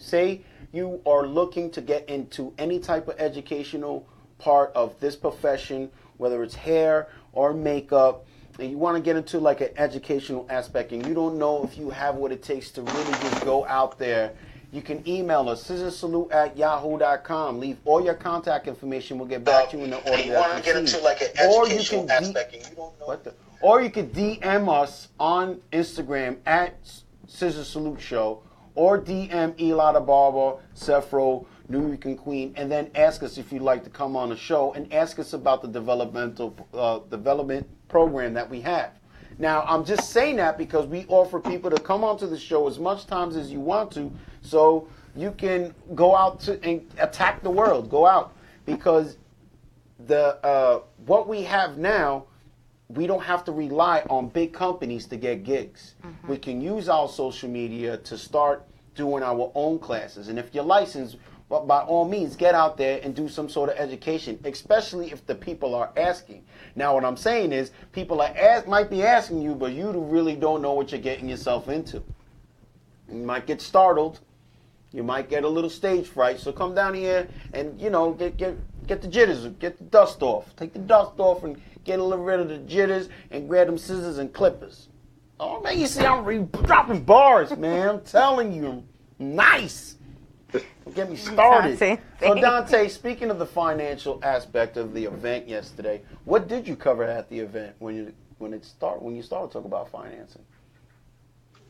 are looking to get into any type of educational part of this profession, whether it's hair or makeup, and you want to get into like an educational aspect, and you don't know if you have what it takes to really just go out there, you can email us, ScissorSalute@yahoo.com. Leave all your contact information. We'll get back to you in the order that you want to get into like an educational aspect, and you don't know or you could DM us on Instagram at ScissorSalute Show, or DM Eli the Barber, Sefro, New York Queen, and then ask us if you'd like to come on the show and ask us about the development program that we have. Now, I'm just saying that because we offer people to come onto the show as much times as you want to, so you can go out and attack the world. Go out, because the what we have now, we don't have to rely on big companies to get gigs. We can use our social media to start doing our own classes. And if you're licensed, well, by all means, get out there and do some sort of education, especially if the people are asking. Now, what I'm saying is, people might be asking you, but you really don't know what you're getting yourself into. You might get startled. You might get a little stage fright. So come down here and, you know, get the jitters, get the dust off. Take the dust off and get a little rid of the jitters and grab them scissors and clippers. Oh, man, you see, I'm dropping bars, man. I'm telling you, nice. Get me started. So, Dontay, speaking of the financial aspect of the event yesterday, what did you cover at the event when you started talking about financing?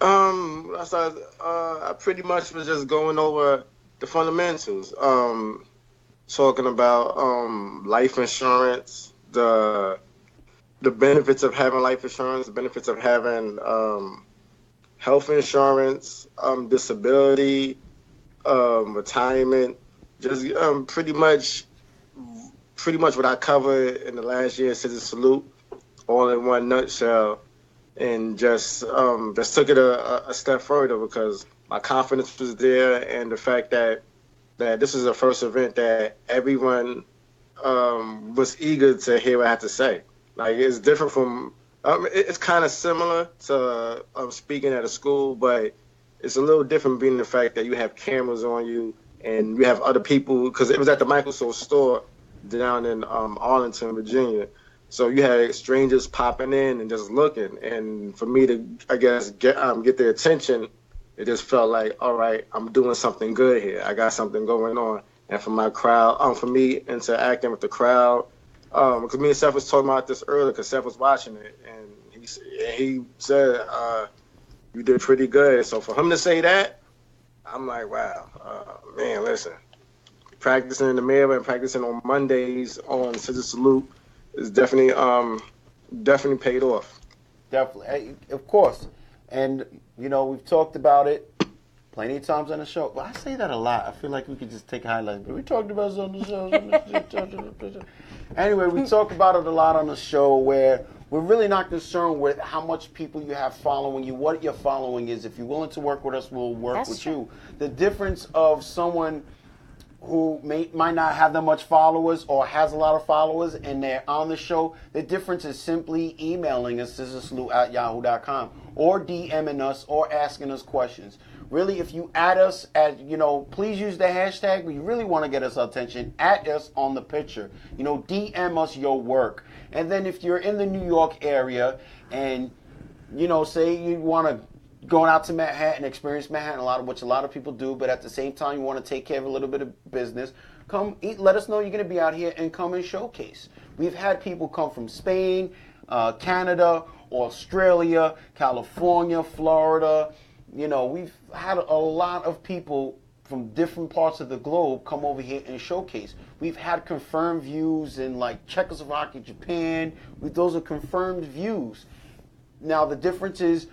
I pretty much was just going over the fundamentals, talking about life insurance, the benefits of having life insurance, the benefits of having health insurance, disability, retirement, just pretty much what I covered in the last year, ScissorSalute, all in one nutshell. And just took it a step further because my confidence was there, and the fact that this is the first event that everyone was eager to hear what I had to say. Like, it's different from it's kind of similar to speaking at a school, but it's a little different being the fact that you have cameras on you and you have other people, because it was at the Microsoft store down in Arlington, Virginia. So you had strangers popping in and just looking, and for me to, I guess, get their attention, it just felt like, all right, I'm doing something good here. I got something going on, and for my crowd, for me interacting with the crowd, because me and Seth was talking about this earlier, because Seth was watching it, and he said you did pretty good. So for him to say that, I'm like, wow, man, listen, practicing in the mirror and practicing on Mondays on ScissorSalute is definitely paid off. Definitely, of course. And, you know, we've talked about it plenty of times on the show. Well, I say that a lot. I feel like we could just take highlights. But we talked about it on the show. Anyway, we talk about it a lot on the show, where we're really not concerned with how much people you have following you, what your following is. If you're willing to work with us, we'll work with you. The difference of someone who might not have that much followers or has a lot of followers and they're on the show, the difference is simply emailing us, ScissorSalute@yahoo.com, or DMing us or asking us questions. Really, if you add us at, you know, please use the hashtag, but you really want to get us attention, add us on the picture. You know, DM us your work. And then if you're in the New York area and, you know, say you want to going out to Manhattan, experience Manhattan, which a lot of people do, but at the same time you want to take care of a little bit of business, come eat, let us know you're going to be out here and come and showcase. We've had people come from Spain, Canada, Australia, California, Florida. You know, we've had a lot of people from different parts of the globe come over here and showcase. We've had confirmed views in like Czechoslovakia, Japan. Those are confirmed views. Now the difference is,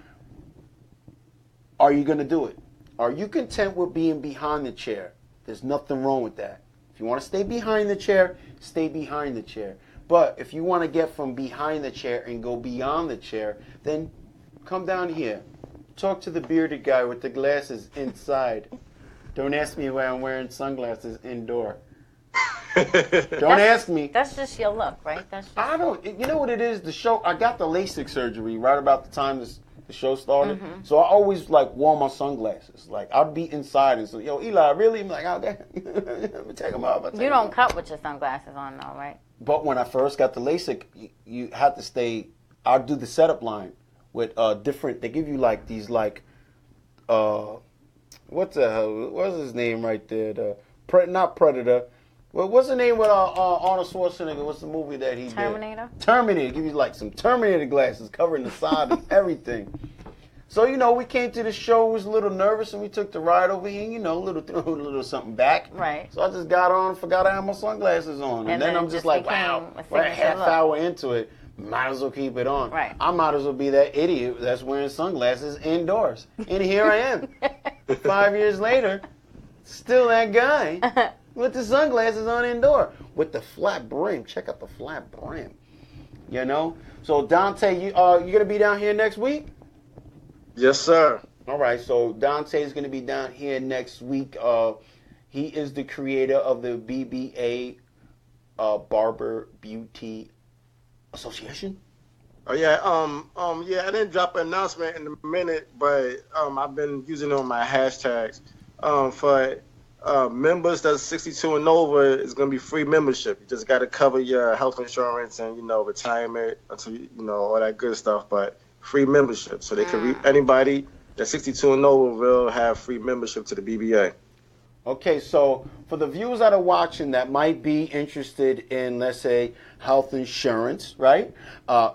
are you going to do it? Are you content with being behind the chair? There's nothing wrong with that. If you want to stay behind the chair, stay behind the chair. But if you want to get from behind the chair and go beyond the chair, then come down here. Talk to the bearded guy with the glasses inside. Don't ask me why I'm wearing sunglasses indoor. Don't ask me. That's just your look, right? I don't. You know what it is? The show. I got the LASIK surgery right about the time the show started. Mm-hmm. So I always like wore my sunglasses. Like I'd be inside and say, "Yo, Eli, really?" I'm like, "Okay, let me take them off." You don't cut with your sunglasses on, though, right? But when I first got the LASIK, you had to stay. I'd do the setup line with different. They give you like these like, what's his name right there? Not Predator. Well, what's the name with Arnold Schwarzenegger? What's the movie that he Terminator? did? Terminator. Give you like some Terminator glasses covering the side and everything. So, you know, we came to the show, was a little nervous, and we took the ride over here, you know, throw a little something back. Right. So I just got on and forgot I had my sunglasses on. And then I'm just like, wow, we're a half hour into it. Might as well keep it on. Right. I might as well be that idiot that's wearing sunglasses indoors. And here I am. 5 years later, still that guy. With the sunglasses on indoor. With the flat brim. Check out the flat brim. You know. So Dontay, you gonna be down here next week? Yes, sir. All right. So Dontay is gonna be down here next week. He is the creator of the BBA Barber Beauty Association. Oh yeah, yeah. I didn't drop an announcement in a minute, but I've been using it on my hashtags. For members that's 62 and over, it's gonna be free membership. You just got to cover your health insurance and retirement until all that good stuff. But free membership, so they can anybody that's 62 and over will have free membership to the BBA. Okay, so for the viewers that are watching that might be interested in, let's say, health insurance, right?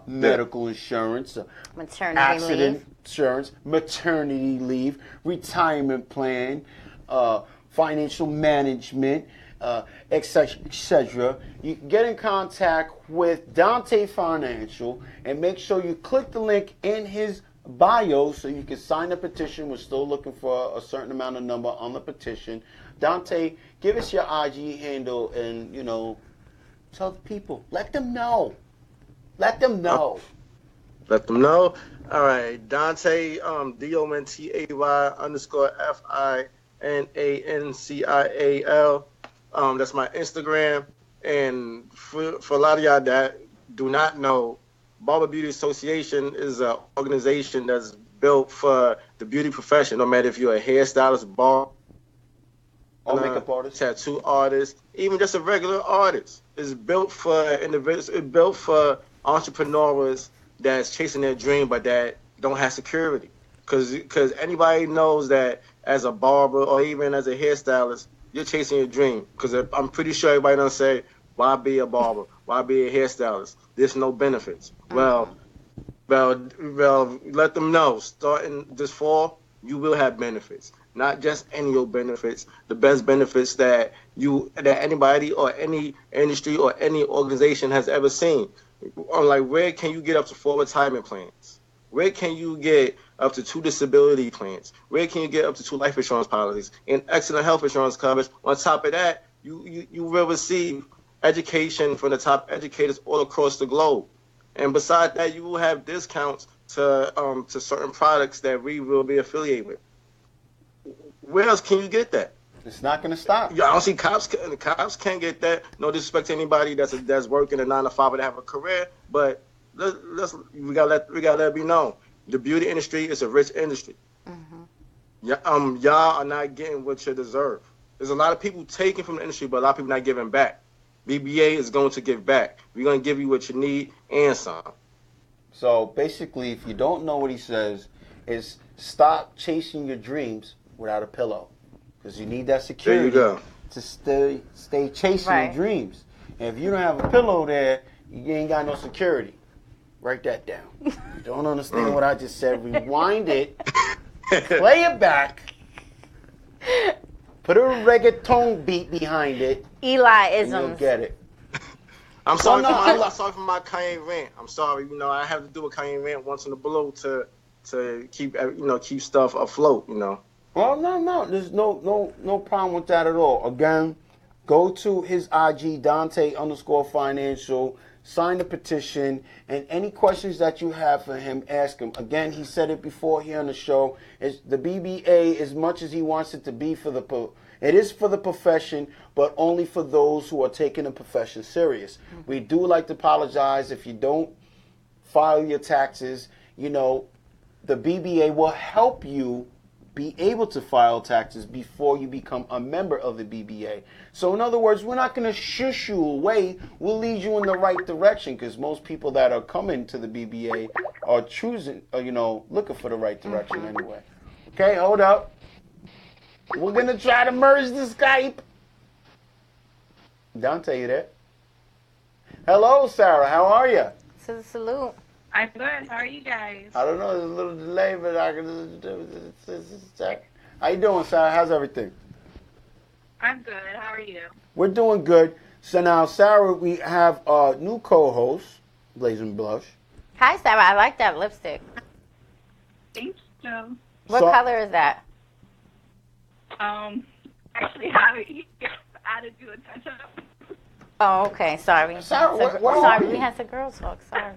Medical insurance, maternity accident leave. insurance, maternity leave, retirement plan, financial management, etc. You can get in contact with Dontay Financial and make sure you click the link in his bio so you can sign the petition. We're still looking for a certain amount of number on the petition. Dontay, give us your IG handle and, tell the people. Let them know. Let them know. Let them know. All right. Dontay, DONTAY_FINANCIAL. That's my Instagram. And for a lot of y'all that do not know, Barber Beauty Association is an organization that's built for the beauty profession. No matter if you're a hairstylist, barber, makeup artist, tattoo artist, even just a regular artist. It's built for individuals. It's built for entrepreneurs that's chasing their dream but that don't have security. Because anybody knows that as a barber or even as a hairstylist, you're chasing your dream. Because I'm pretty sure everybody don't say, why be a barber? Why be a hairstylist? There's no benefits. Well, let them know. Starting this fall, you will have benefits. Not just any old benefits. The best benefits that anybody or any industry or any organization has ever seen. Like, where can you get up to 4 retirement plans? Where can you get up to 2 disability plans? Where can you get up to 2 life insurance policies and excellent health insurance coverage? On top of that, you will receive education from the top educators all across the globe. And besides that, you will have discounts to certain products that we will be affiliated with. Where else can you get that? It's not going to stop. Yeah, I don't see cops can't get that. No disrespect to anybody that's working a 9 to 5 and have a career, but we gotta let it be known. The beauty industry is a rich industry. Mm-hmm. Y'all are not getting what you deserve. There's a lot of people taking from the industry, but a lot of people not giving back. BBA is going to give back. We're going to give you what you need and some. So basically, if you don't know what he says, is stop chasing your dreams without a pillow, because you need that security to stay chasing your dreams. And if you don't have a pillow there, you ain't got no security. Write that down. You don't understand what I just said? Rewind it, play it back, put a reggaeton beat behind it. Eli-isms. And you'll get it. I'm sorry I'm sorry for my Kanye rant. I'm sorry. I have to do a Kanye rant once in a blue to keep keep stuff afloat. Well, no. There's no problem with that at all. Again, go to his IG, Dontay_Financial, sign the petition, and any questions that you have for him, ask him. Again, he said it before here on the show. It's the BBA, as much as he wants it to be it is for the profession, but only for those who are taking the profession serious. Mm-hmm. We do like to apologize if you don't file your taxes. The BBA will help you be able to file taxes before you become a member of the BBA. So in other words, we're not going to shush you away. We'll lead you in the right direction, because most people that are coming to the BBA are choosing, looking for the right direction anyway. Okay, hold up. We're going to try to merge the Skype. Dontay, you there? Hello, Sara. How are you? ScissorSalute. I'm good. How are you guys? I don't know. There's a little delay, but I can check. How you doing, Sara? How's everything? I'm good. How are you? We're doing good. So now, Sara, we have a new co-host, Blazing Blush. Hi, Sara. I like that lipstick. Thank you. What color is that? Actually, I added you a touch-up. Oh, okay. Sorry. Sarah, where sorry, are you? we had some girl talk. Sorry.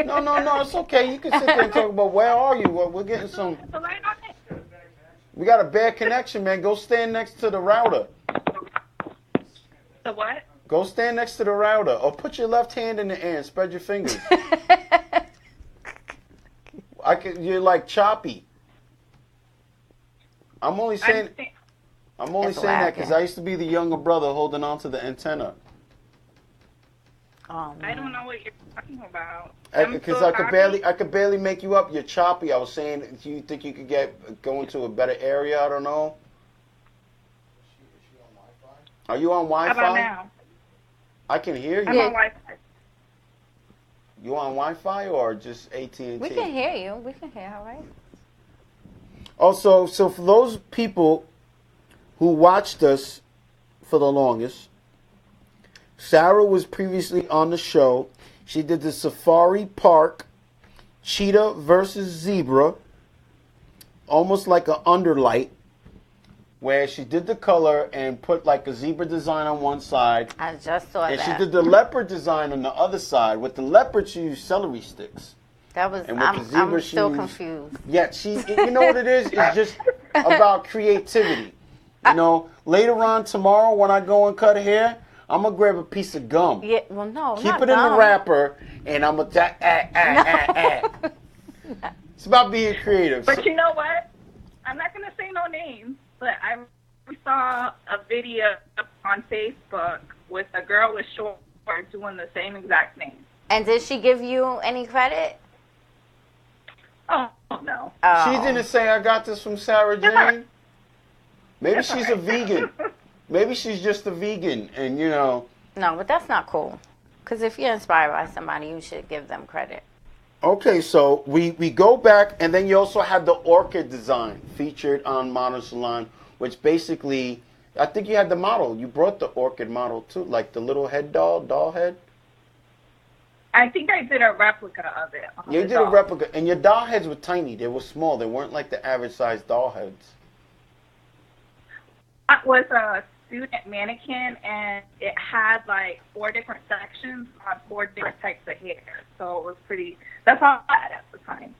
No, it's okay. You can sit there and talk about where are you. We're getting some. We got a bad connection, man. Go stand next to the router. The what? Go stand next to the router, or put your left hand in the air and spread your fingers. You're like choppy. I'm only saying that because I used to be the younger brother holding on to the antenna. I don't know what you're talking about. Because I could barely make you up. You're choppy. I was saying, do you think you could go into a better area? I don't know. Are you on Wi-Fi? How about now? I can hear you. I'm on Wi-Fi. You on Wi-Fi or just AT&T? We can hear you. We can hear, all right? Also, so for those people who watched us for the longest, Sara was previously on the show. She did the Safari Park cheetah versus zebra, almost like an underlight, where she did the color and put like a zebra design on one side. I just saw that. And she did the leopard design on the other side. With the leopard, she used celery sticks. That was, And with the zebra, I'm she still used- confused. Yeah, you know what it is? It's just about creativity. You know, later on tomorrow when I go and cut hair, I'm going to grab a piece of gum. Yeah, well, no, Keep not it in gum. the wrapper, and I'm going to It's about being creative. But you know what? I'm not going to say no names, but I saw a video on Facebook with a girl with short hair doing the same exact thing. And did she give you any credit? Oh, no. She didn't say I got this from Sarah Jane. Maybe That's she's all a vegan. Maybe she's just a vegan, and you know. No, but that's not cool. Because if you're inspired by somebody, you should give them credit. Okay, so we go back, and then you also had the orchid design featured on Modern Salon, which basically, I think you had the model. You brought the orchid model too, like the little head doll head. I think I did a replica of it. You did a replica, and your doll heads were tiny. They were small. They weren't like the average size doll heads. It was a student mannequin, and it had like 4 different sections on 4 different types of hair. So it was pretty. That's all I had at the time.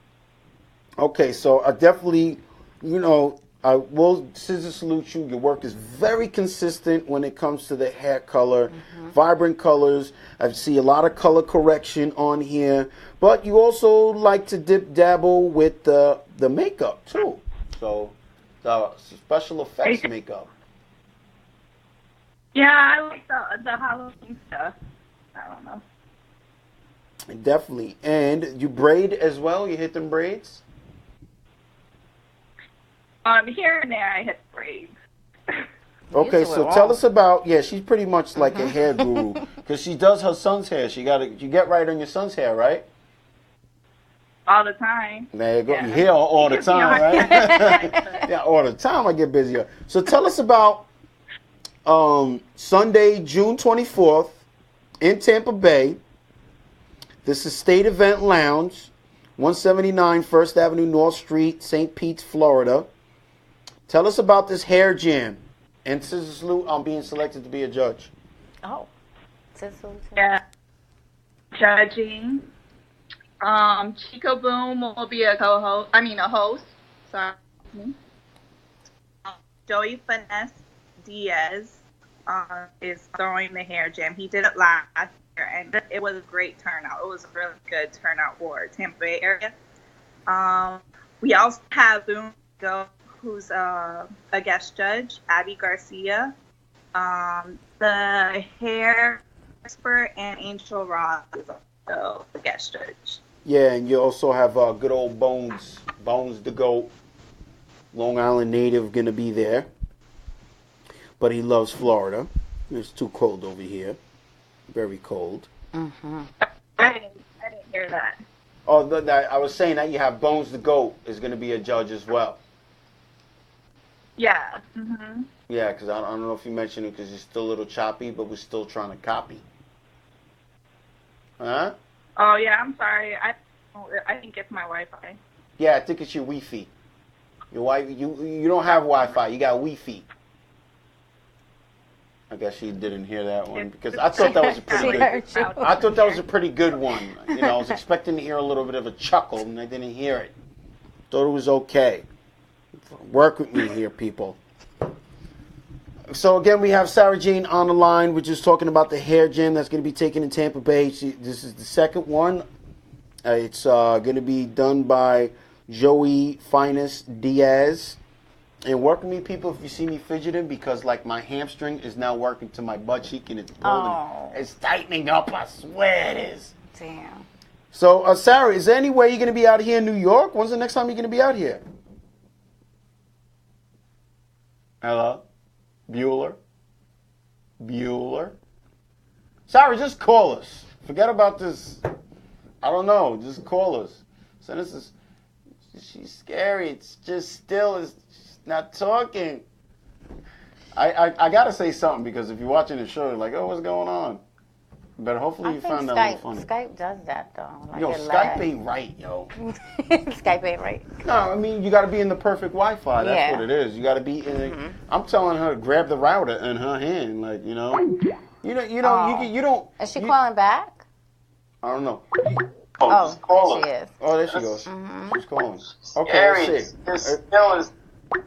Okay, so I definitely, I will scissor salute you. Your work is very consistent when it comes to the hair color, vibrant colors. I see a lot of color correction on here, but you also like to dabble with the makeup too. So the special effects makeup. Yeah, I like the Halloween stuff. I don't know. Definitely. And you braid as well? You hit them braids? Here and there I hit braids. Okay, so tell us about, she's pretty much like a hair guru because she does her son's hair. You get right on your son's hair, right? All the time. There you go. You hear all the time, right? Yeah, all the time I get busier. So tell us about Sunday, June 24th in Tampa Bay. This is State Event Lounge, 179 First Avenue North Street, St. Pete, Florida. Tell us about this hair jam and Scissor Salute on being selected to be a judge. Oh. Scissor Salute. Yeah. Judging. Chico Boom will be a host. Sorry. Joey Finesse Diaz is throwing the hair jam. He did it last year, and it was a great turnout. It was a really good turnout for Tampa Bay area. We also have Boom Go, who's a guest judge, Abby Garcia, the hair expert, and Angel Ross is also the guest judge. Yeah, and you also have good old Bones the GOAT, Long Island native, going to be there. But he loves Florida. It's too cold over here. Very cold. Mm-hmm. I didn't hear that. Oh, I was saying that you have Bones the GOAT is going to be a judge as well. Yeah. Mm-hmm. Yeah, because I don't know if you mentioned it because you're still a little choppy, but we're still trying to copy. Huh? Oh, yeah, I'm sorry. I think it's my Wi-Fi. Yeah, I think it's your Wi-Fi. Your Wi-Fi, you don't have Wi-Fi. You got Wi-Fi. I guess she didn't hear that one because I thought that was a pretty good. I thought that was a pretty good one. You know, I was expecting to hear a little bit of a chuckle, and I didn't hear it. Thought it was okay. Work with me here, people. So again, we have Sara Jean on the line. We're just talking about the hair gym that's going to be taken in Tampa Bay. This is the second one. It's going to be done by Joey Finest Diaz. And work with me, people, if you see me fidgeting, because like my hamstring is now working to my butt cheek and it's pulling. It's tightening up. I swear it is. Damn. So, Sara, is there any way you're going to be out here in New York? When's the next time you're going to be out here? Hello? Bueller? Sara, just call us. Forget about this. I don't know. Just call us. So this is... She's scary. It's just still is not talking. I gotta say something because if you're watching the show, you're like, oh, what's going on? But hopefully you found that a little funny. Skype does that though. Like yo, Skype ain't right, yo. Skype ain't right. No, I mean you got to be in the perfect Wi-Fi. That's what it is. You got to be in. I'm telling her to grab the router in her hand, like you don't. Is she calling back? I don't know. She is. Oh, there she goes. She's calling. Okay, Scary. let's see. This still is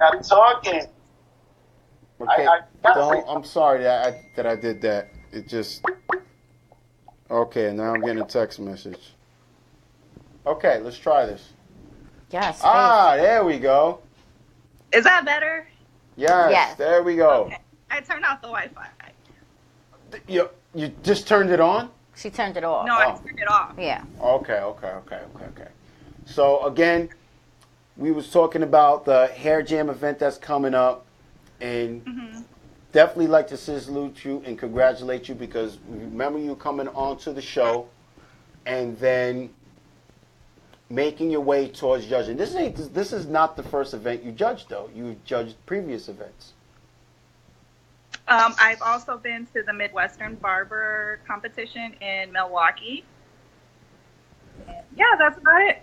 not talking. Okay, I'm sorry that I did that. It just... Okay, now I'm getting a text message. Okay, let's try this. Yes. There we go. Is that better? Yes. There we go. Okay. I turned off the Wi-Fi. You just turned it on? She turned it off. No, I turned it off. Yeah. Okay. So again, we was talking about the Hair Jam event that's coming up, and definitely like to salute you and congratulate you because remember you coming onto the show, and then making your way towards judging. This is not the first event you judged though. You judged previous events. I've also been to the Midwestern Barber Competition in Milwaukee. Yeah, that's about it.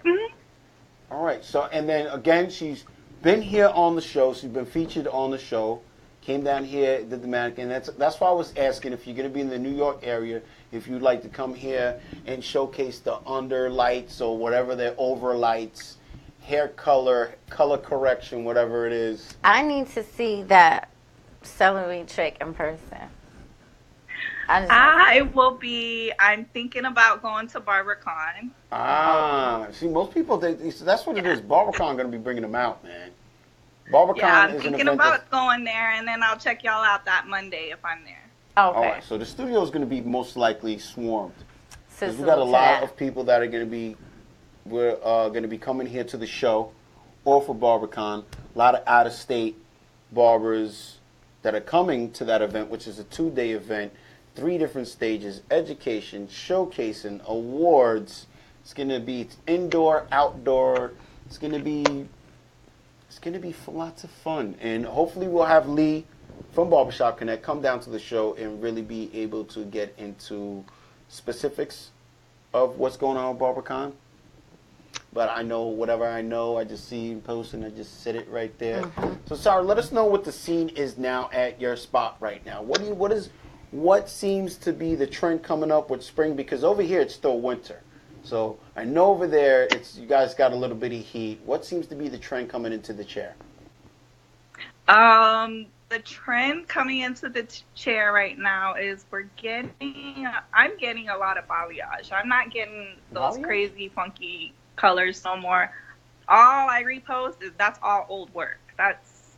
All right. So, and then again, she's been here on the show. She's been featured on the show. Came down here, did the mannequin. That's why I was asking if you're going to be in the New York area, if you'd like to come here and showcase the under lights or whatever they're over lights, hair color correction, whatever it is. I need to see that celery trick in person. I'm thinking about going to BarberCon. See, most people, that's what it is. BarberCon going to be bringing them out, man. BarberCon I'm is thinking about going there, and then I'll check y'all out that Monday if I'm there. Okay. All right, so the studio is going to be most likely swarmed. Because we got a lot of people that are going to be, we're going to be coming here to the show or for BarberCon. A lot of out-of-state barbers that are coming to that event, which is a 2-day event, 3 different stages, education, showcasing, awards. It's going to be indoor, outdoor. It's going to be lots of fun. And hopefully we'll have Lee from Barbershop Connect come down to the show and really be able to get into specifics of what's going on with BarberCon. But I know whatever I know, I just see him posting, I just sit it right there. So Sara, let us know what the scene is now at your spot right now. What seems to be the trend coming up with spring? Because over here it's still winter. So I know over there you guys got a little bit of heat. What seems to be the trend coming into the chair? The trend coming into the chair right now is I'm getting a lot of balayage. I'm not getting those crazy funky colors no more. All I repost that's all old work. That's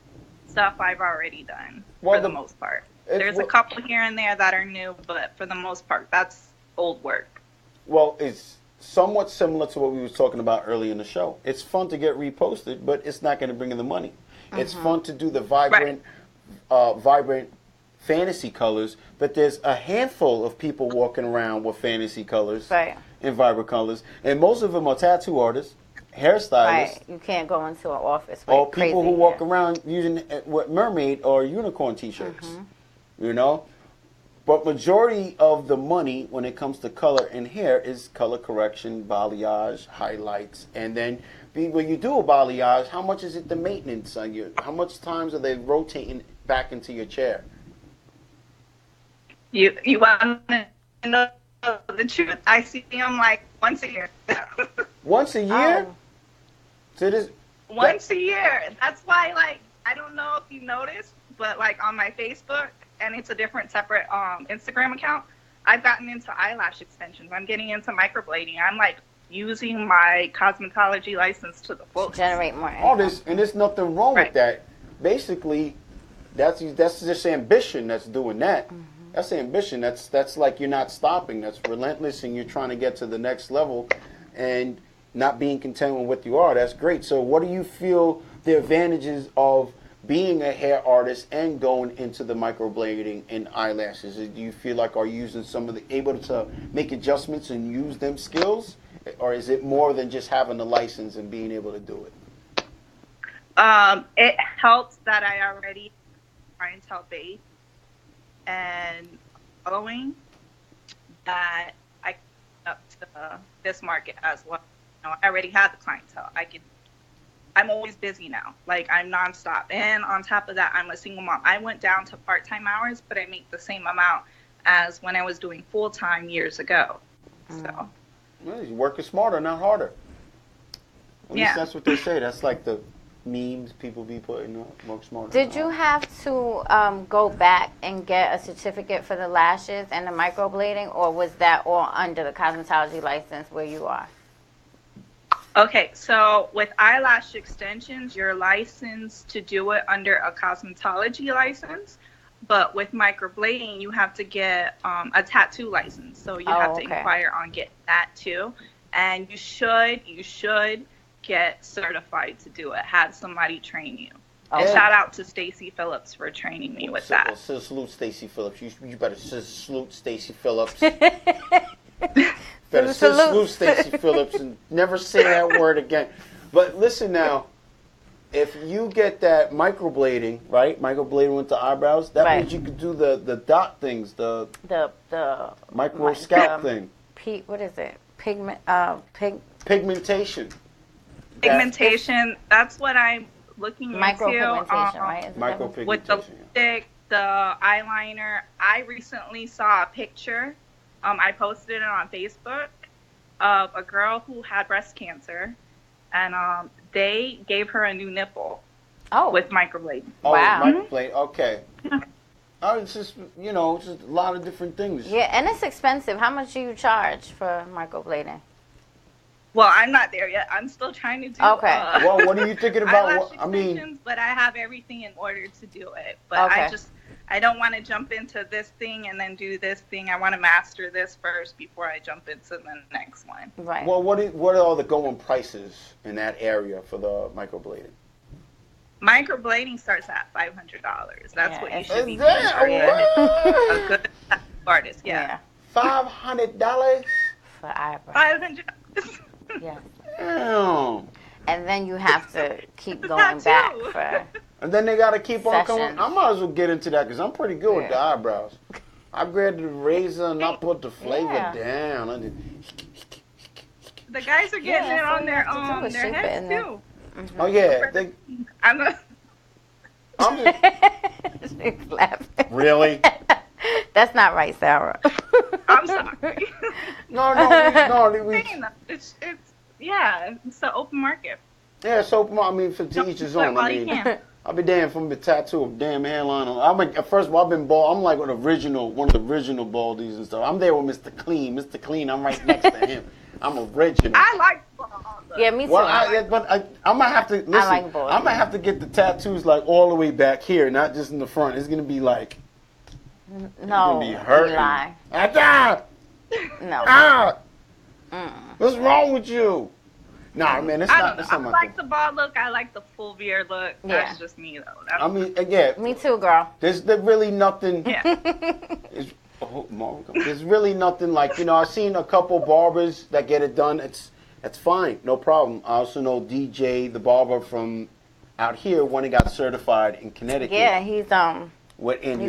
stuff I've already done for the most part. There's a couple here and there that are new, but for the most part, that's old work. Well, it's somewhat similar to what we were talking about earlier in the show. It's fun to get reposted, but it's not going to bring in the money. It's fun to do the vibrant fantasy colors, but there's a handful of people walking around with fantasy colors and vibrant colors, and most of them are tattoo artists, hairstylists. Right. You can't go into an office with or people who walk around using mermaid or unicorn t-shirts. You know? But majority of the money when it comes to color and hair is color correction, balayage, highlights, and then when you do a balayage, how much is it the maintenance on you? How much times are they rotating back into your chair? You want to know the truth? I see him like once a year. Once a year? Oh. So this. Once a year. That's why, like, I don't know if you noticed, but like on my Facebook, and it's a different separate Instagram account, I've gotten into eyelash extensions. I'm getting into microblading. I'm like using my cosmetology license to the fullest. Generate more income. All this, and there's nothing wrong with that. Basically, that's just ambition that's doing that. Mm-hmm. That's ambition. That's like you're not stopping. That's relentless, and you're trying to get to the next level, and not being content with what you are. That's great. So, what do you feel the advantages of being a hair artist and going into the microblading and eyelashes? Do you feel like are you using some of the able to make adjustments and use them skills, or is it more than just having the license and being able to do it? It helps that I already clientele base and following that I up to this market as well. You know, I already had the clientele. I'm always busy now. Like, I'm nonstop. And on top of that, I'm a single mom. I went down to part-time hours, but I make the same amount as when I was doing full-time years ago. So, well, you're working smarter, not harder. At least that's what they say. That's like the memes people be putting up, work smarter. Did you have to go back and get a certificate for the lashes and the microblading, or was that all under the cosmetology license where you are? okay, so with eyelash extensions, you're licensed to do it under a cosmetology license. But with microblading, you have to get a tattoo license. So you have to inquire on getting that too. And you should get certified to do it. Have somebody train you. And shout out to Stacey Phillips for training me with that. Salute Stacey Phillips. You better salute Stacey Phillips. Better salute Stacey Phillips and never say that word again. But listen now, if you get that microblading, right? Microblading with the eyebrows, that means you could do the dot things, the micro scalp thing. What is it? Pigmentation. Pigmentation. That's what I'm looking into. Micropigmentation, right? Micropigmentation. With the lipstick, the eyeliner. I recently saw a picture. I posted it on Facebook of a girl who had breast cancer, and they gave her a new nipple. With microblading. Microblade. Okay. It's just it's just a lot of different things. Yeah, and it's expensive. How much do you charge for microblading? Well, I'm not there yet. I'm still trying to do. Well, what are you thinking about? But I have everything in order to do it. But I don't want to jump into this thing and then do this thing. I want to master this first before I jump into the next one. Right. Well, what are all the going prices in that area for the microblading? Microblading starts at $500. That's what you should be doing for a good artist. Yeah. $500 for eyebrows. $500. Yeah. Damn. And then you have to keep going back for. And then they got to keep on coming. I might as well get into that because I'm pretty good with the eyebrows. I grabbed the razor and I put the flavor down. The guys are getting it on their heads too. Mm-hmm. Oh yeah, I'm just She's laughing. Really? That's not right, Sarah. I'm sorry. No. It's the open market. Yeah, it's open. I mean, for each his own. I mean, I'll be damned from the tattoo of damn hairline. First of all, I've been bald. I'm like one of the original baldies and stuff. I'm there with Mr. Clean. Mr. Clean, I'm right next to him. I'm original. I like bald. Yeah, me too. Well, I might have to listen. I like bald. I might have to get the tattoos like all the way back here, not just in the front. It's gonna be like. No, it's gonna be hurting. No. What's wrong with you? Nah, man, it's not. I like the bald look. I like the full beard look. That's just me, though. Me too, girl. There's really nothing. Yeah. There's really nothing like I've seen a couple barbers that get it done. It's fine, no problem. I also know DJ, the barber from out here, when he got certified in Connecticut. Yeah, he's he's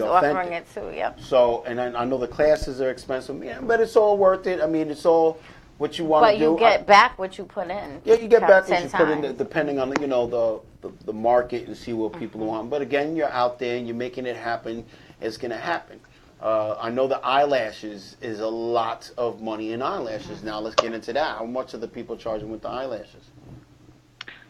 offering it too. Yep. So, and I know the classes are expensive. Yeah, but it's all worth it. I mean, it's all what you want to do. But you get back what you put in. Yeah, you get back what you put in, depending on the market and see what people want. But again, you're out there and you're making it happen. It's gonna happen. I know the eyelashes is a lot of money in eyelashes. Now let's get into that. How much are the people charging with the eyelashes?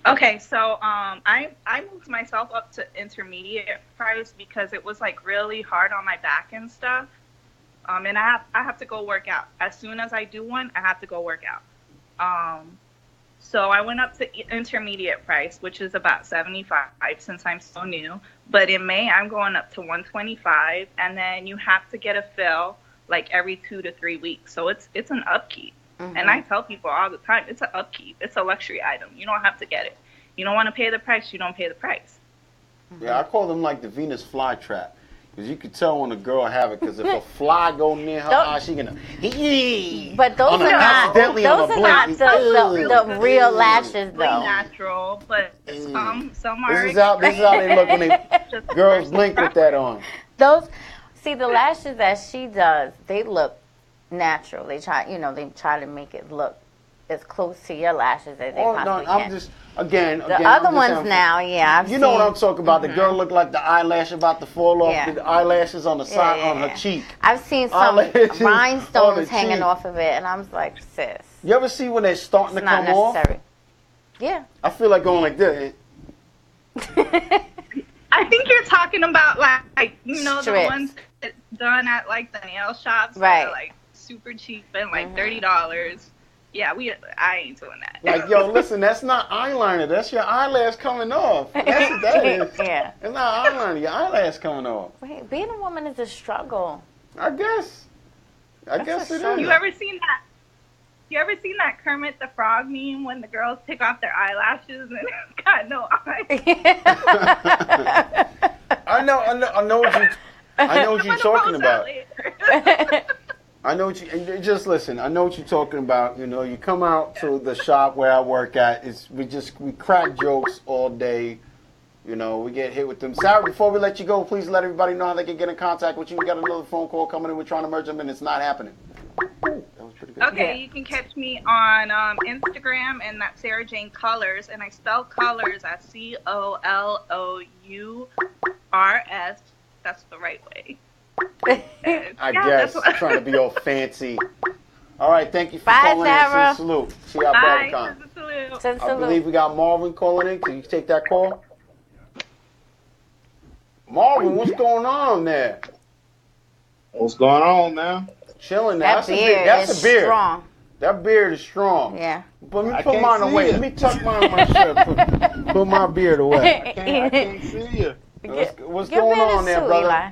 Okay, so I moved myself up to intermediate price because it was like really hard on my back and stuff. And I have to go work out. As soon as I do one, I have to go work out. So I went up to intermediate price, which is about $75 since I'm so new. But in May, I'm going up to $125, and then you have to get a fill like every 2 to 3 weeks. So it's an upkeep. Mm-hmm. And I tell people all the time, it's an upkeep. It's a luxury item. You don't have to get it. You don't want to pay the price, you don't pay the price. Mm-hmm. Yeah, I call them like the Venus flytrap. Because you can tell when a girl have it, because if a fly go near her eye, she gonna But those are not the real lashes, though. Natural, but some are. This is how they look when they girls blink with that on. See the lashes that she does, they look natural. They try to make it look as close to your lashes as they possibly can. I'm just again. The other ones now, yeah. You know what I'm talking about? The girl looked like the eyelash about to fall off. Yeah. The eyelashes on the side on her cheek. I've seen some rhinestones hanging off of it, and I'm like, sis. You ever see when they're starting to come off? Yeah. I feel like going like this. I think you're talking about like Strips. the ones that's done at like the nail shops, right? That are, like super cheap and like $30. Yeah, I ain't doing that. Like, yo, listen, that's not eyeliner. That's your eyelash coming off. That's what that is. Yeah. It's not eyeliner. Your eyelash coming off. Wait, being a woman is a struggle. I guess it is. You ever seen that? You ever seen that Kermit the Frog meme when the girls take off their eyelashes and got no eyes? I know what you're talking about. I know what you just listen. I know what you're talking about. You know, you come out to the shop where I work at. We crack jokes all day. You know, we get hit with them. Sarah, before we let you go, please let everybody know how they can get in contact with you. We got another phone call coming in. We're trying to merge them, and it's not happening. That was pretty good. Okay, you can catch me on Instagram, and that's Sarah Jane Colors, and I spell colors as COLOURS. That's the right way. I guess trying to be all fancy. All right, thank you for calling Sarah. in. Salute. See you at BarberCon. Salute. I believe we got Marvin calling in. Can you take that call? Marvin, what's going on there? What's going on, man? Chilling now. That's a beard. Strong. That beard is strong. Yeah. But let me put mine away. Let me tuck mine on my shirt. Put my beard away. I can't see you. What's going on there, brother? Eli.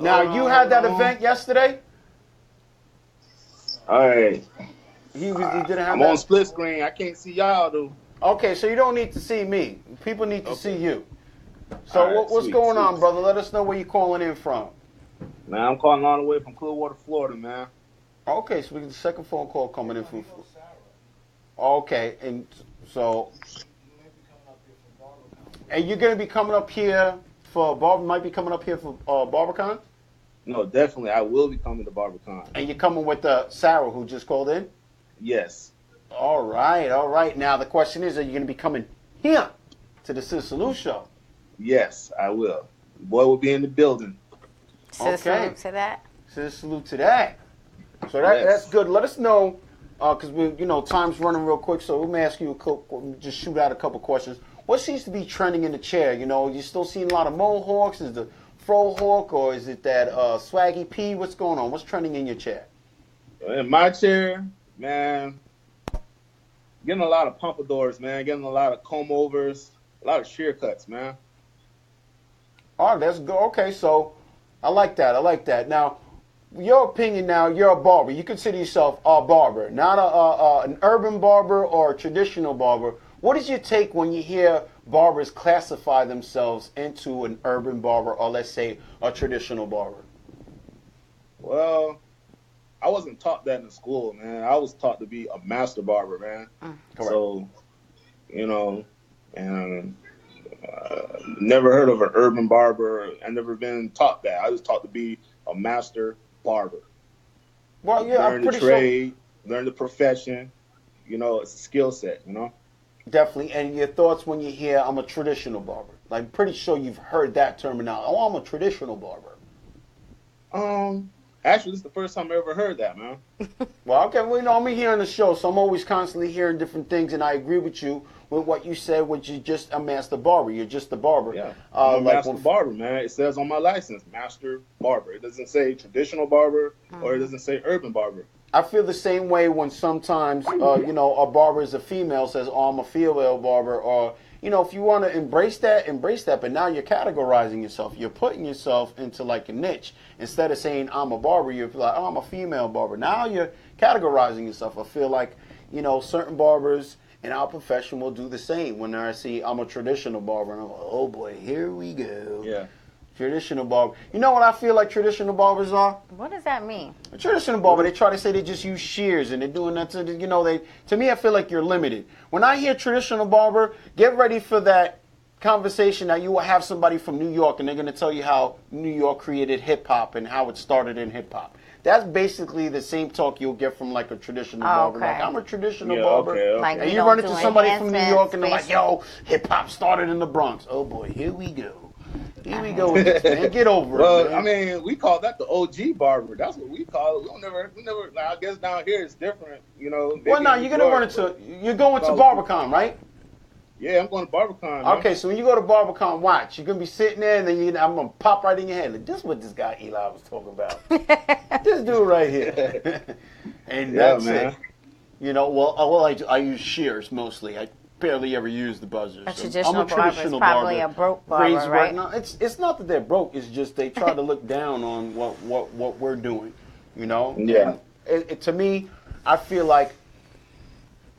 Now, you had that event yesterday? All right. He didn't have I'm on split screen. I can't see y'all, though. Okay, so you don't need to see me. People need to see you. So right, what's going on, brother? Let us know where you're calling in from. Man, I'm calling all the way from Clearwater, Florida, man. Okay, so we get the second phone call coming in from. Okay, and so. And you're gonna be coming up here for might be coming up here for BarberCon? No, definitely, I will be coming to BarberCon. And you're coming with Sarah, who just called in? Yes. All right. Now the question is, are you gonna be coming here to the ScissorSalute Show? Yes, I will. The boy will be in the building. ScissorSalute to that. ScissorSalute to that. So that's good. Let us know, because time's running real quick. So we may ask you just shoot out a couple questions. What seems to be trending in the chair? You know, you still seeing a lot of mohawks? Is the fro hawk, or is it that swaggy P? What's going on? What's trending in your chair? In my chair, man, getting a lot of pompadours, man. Getting a lot of comb overs, a lot of shear cuts, man. Oh, that's good. Okay, so I like that. Now, your opinion. Now, you're a barber. You consider yourself a barber, not an urban barber or a traditional barber. What is your take when you hear barbers classify themselves into an urban barber or, let's say, a traditional barber? Well, I wasn't taught that in school, man. I was taught to be a master barber, man. Correct. So, and never heard of an urban barber. I never been taught that. I was taught to be a master barber. Well, yeah, learn the trade, learn the profession. It's a skill set, Definitely. And your thoughts when you hear I'm a traditional barber? Like, I'm pretty sure you've heard that terminology. Oh, I'm a traditional barber. Actually, this is the first time I ever heard that, man. Well, okay, well, I'm here on the show, so I'm always constantly hearing different things, and I agree with you with what you said, which is just a master barber. You're just a barber. Yeah, I'm a master barber, man. It says on my license, master barber. It doesn't say traditional barber, or it doesn't say urban barber. I feel the same way when sometimes, a barber is a female, says, oh, I'm a female barber, or, if you want to embrace that, but now you're categorizing yourself. You're putting yourself into like a niche. Instead of saying, I'm a barber, you're like, oh, I'm a female barber. Now you're categorizing yourself. I feel like, certain barbers in our profession will do the same. When I see I'm a traditional barber, and I'm like, oh boy, here we go. Yeah. Traditional barber. You know what I feel like traditional barbers are? What does that mean? A traditional barber, they try to say they just use shears and they're doing that to, to me I feel like you're limited. When I hear traditional barber, get ready for that conversation that you will have somebody from New York and they're going to tell you how New York created hip hop and how it started in hip hop. That's basically the same talk you'll get from like a traditional barber. Okay. Like, I'm a traditional barber. Okay. Like, and you run into somebody from New York and they're like, yo, hip hop started in the Bronx. Oh boy, here we go. Here we go with this, man. Get over it, man. I mean, we call that the OG barber. That's what we call it. We never. Like, I guess down here it's different, Well, no, you're going to BarberCon, right? Yeah, I'm going to BarberCon. Okay, man. So when you go to BarberCon, watch. You're going to be sitting there, and then I'm going to pop right in your head. Like, this is what this guy Eli was talking about. This dude right here. And that's it. I use shears mostly. I barely ever use the buzzers. A traditional barber is probably a broke barber, right? No, it's not that they're broke. It's just they try to look down on what we're doing, Yeah. And to me, I feel like,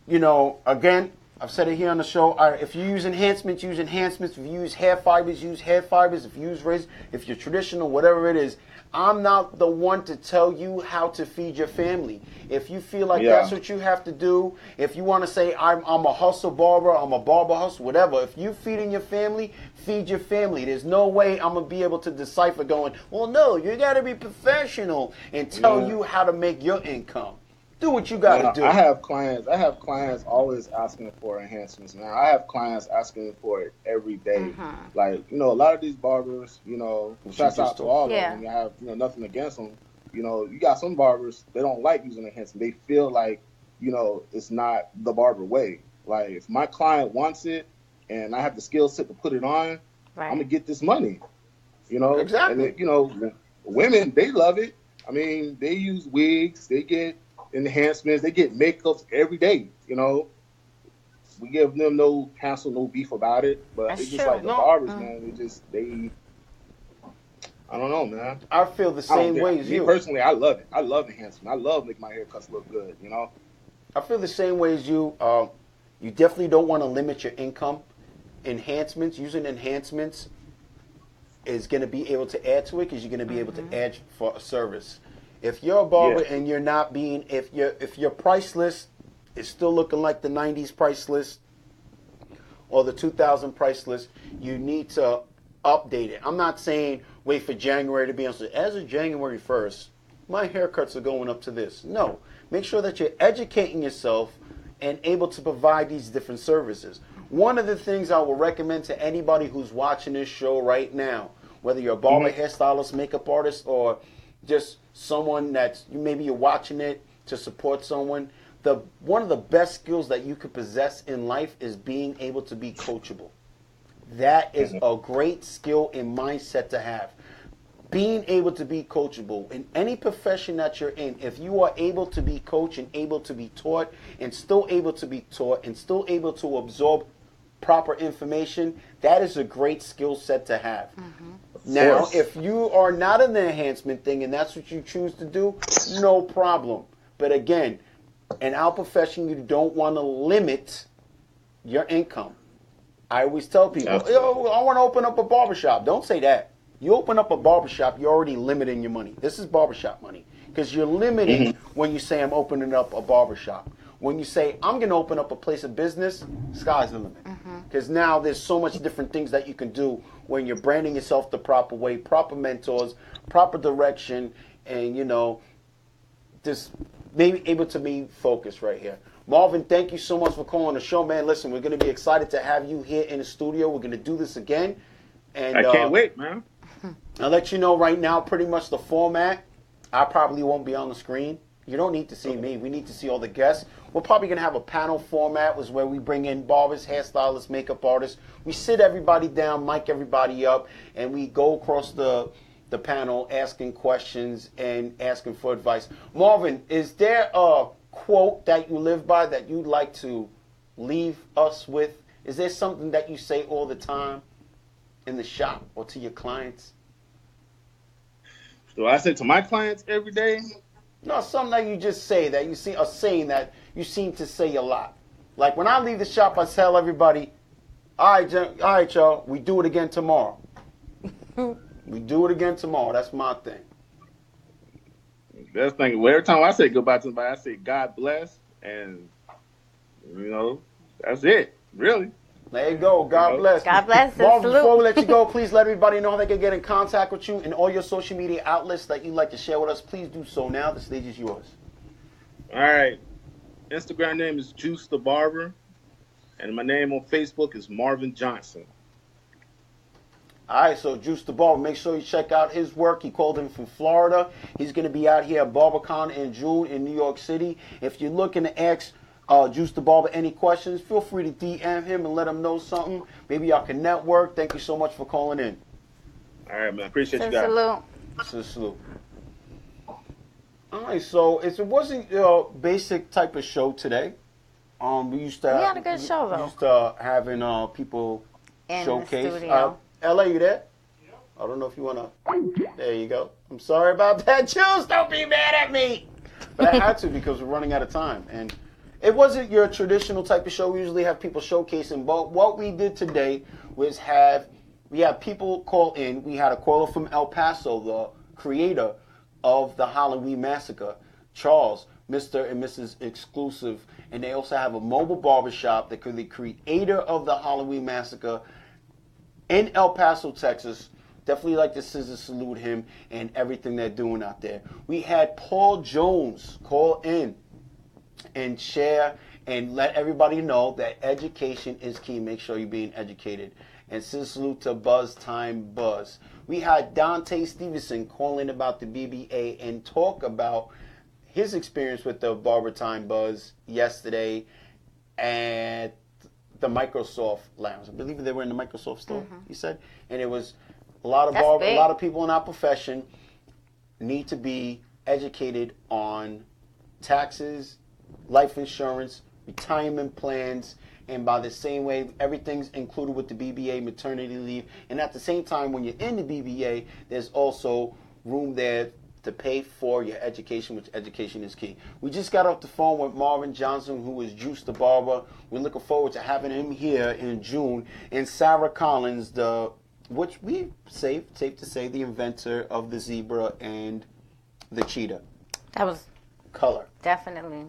again, I've said it here on the show. If you use enhancements, use enhancements. If you use hair fibers, use hair fibers. If you use razor, if you're traditional, whatever it is, I'm not the one to tell you how to feed your family. If you feel like that's what you have to do, if you want to say I'm a hustle barber, I'm a barber hustle, whatever. If you're feeding your family, feed your family. There's no way I'm going to be able to decipher going, well, no, you got to be professional and tell you how to make your income. Do what you got to do. I have clients always asking for enhancements, man. I have clients asking for it every day. Like, a lot of these barbers, shouts out to all of them. I have nothing against them. You got some barbers, they don't like using enhancements. They feel like, it's not the barber way. Like, if my client wants it and I have the skill set to put it on, I'm going to get this money. Exactly. And, women, they love it. I mean, they use wigs, they get enhancements, they get makeups every day. We give them no hassle, no beef about it. But That's it's just true. like the barbers, man. I don't know, man. I feel the same way as you. Me personally, I love it. I love enhancement. I love making my haircuts look good. I feel the same way as you. You definitely don't want to limit your income. Using enhancements is going to be able to add to it because you're going to be able to add for a service. If you're a barber and you're not being, if your price list is still looking like the 90s price list or the 2000 price list, you need to update it. I'm not saying wait for January to be on. As of January 1st, my haircuts are going up to this. No. Make sure that you're educating yourself and able to provide these different services. One of the things I will recommend to anybody who's watching this show right now, whether you're a barber, hairstylist, makeup artist, or just someone that's maybe you're watching it to support someone, one of the best skills that you could possess in life is being able to be coachable. That is a great skill and mindset to have. Being able to be coachable in any profession that you're in, if you are able to be coached and able to be taught and still able to be taught and still able to absorb proper information, that is a great skill set to have. Now, if you are not in the enhancement thing and that's what you choose to do, no problem. But again, in our profession, you don't want to limit your income. I always tell people, yo, I want to open up a barbershop. Don't say that. You open up a barbershop, you're already limiting your money. This is barbershop money. Because you're limiting when you say I'm opening up a barbershop. When you say I'm going to open up a place of business, sky's the limit. Because now there's so much different things that you can do when you're branding yourself the proper way, proper mentors, proper direction, and, just maybe able to be focused right here. Marvin, thank you so much for calling the show, man. Listen, we're going to be excited to have you here in the studio. We're going to do this again. And I can't wait, man. I'll let you know right now pretty much the format. I probably won't be on the screen. You don't need to see me. We need to see all the guests. We're probably going to have a panel format where we bring in barbers, hairstylists, makeup artists. We sit everybody down, mic everybody up, and we go across the panel asking questions and asking for advice. Marvin, is there a quote that you live by that you'd like to leave us with? Is there something that you say all the time in the shop or to your clients? Do I say to my clients every day? No, something that you just say that you see a saying that you seem to say a lot. Like when I leave the shop, I tell everybody, all right, y'all, we do it again tomorrow. We do it again tomorrow. That's my thing. That's thing. Well, every time I say goodbye to somebody, I say God bless, and that's it. Really. There you go. God bless. God bless. Marvin, before we let you go, please let everybody know how they can get in contact with you and all your social media outlets that you'd like to share with us. Please do so now. The stage is yours. All right. Instagram name is Juice the Barber, and my name on Facebook is Marvin Johnson. All right, so Juice the Barber, make sure you check out his work. He called in from Florida. He's going to be out here at BarberCon in June in New York City. If you're looking to ask Juice the Barber any questions, feel free to DM him and let him know something. Maybe y'all can network. Thank you so much for calling in. All right, man. Appreciate you guys. Salute. All right, so it wasn't a basic type of show today. We had a good show, though. We used to having people in showcase. The studio. LA, you there? I don't know if you want to. There you go. I'm sorry about that, Juice. Don't be mad at me. But I had to because we're running out of time. And it wasn't your traditional type of show. We usually have people showcasing. But what we did today was we had people call in. We had a caller from El Paso, the creator of the Halloween Massacre, Charles, Mr. and Mrs. Exclusive. And they also have a mobile barbershop. They're the creator of the Halloween Massacre in El Paso, Texas. Definitely like to scissor salute him and everything they're doing out there. We had Paul Jones call in and share and let everybody know that education is key. Make sure you're being educated. And scissor salute to Buzz Time Buzz. We had Dontay Stevenson call in about the BBA and talk about his experience with the Barber Time Buzz yesterday at the Microsoft Lounge. I believe they were in the Microsoft store, he said. And it was a lot of people in our profession need to be educated on taxes, life insurance, retirement plans, and by the same way, everything's included with the BBA, maternity leave. And at the same time, when you're in the BBA, there's also room there to pay for your education, which education is key. We just got off the phone with Marvin Johnson, who is Juice the Barber. We're looking forward to having him here in June. And Sara Collins, which we safe to say, the inventor of the zebra and the cheetah. That was color. Definitely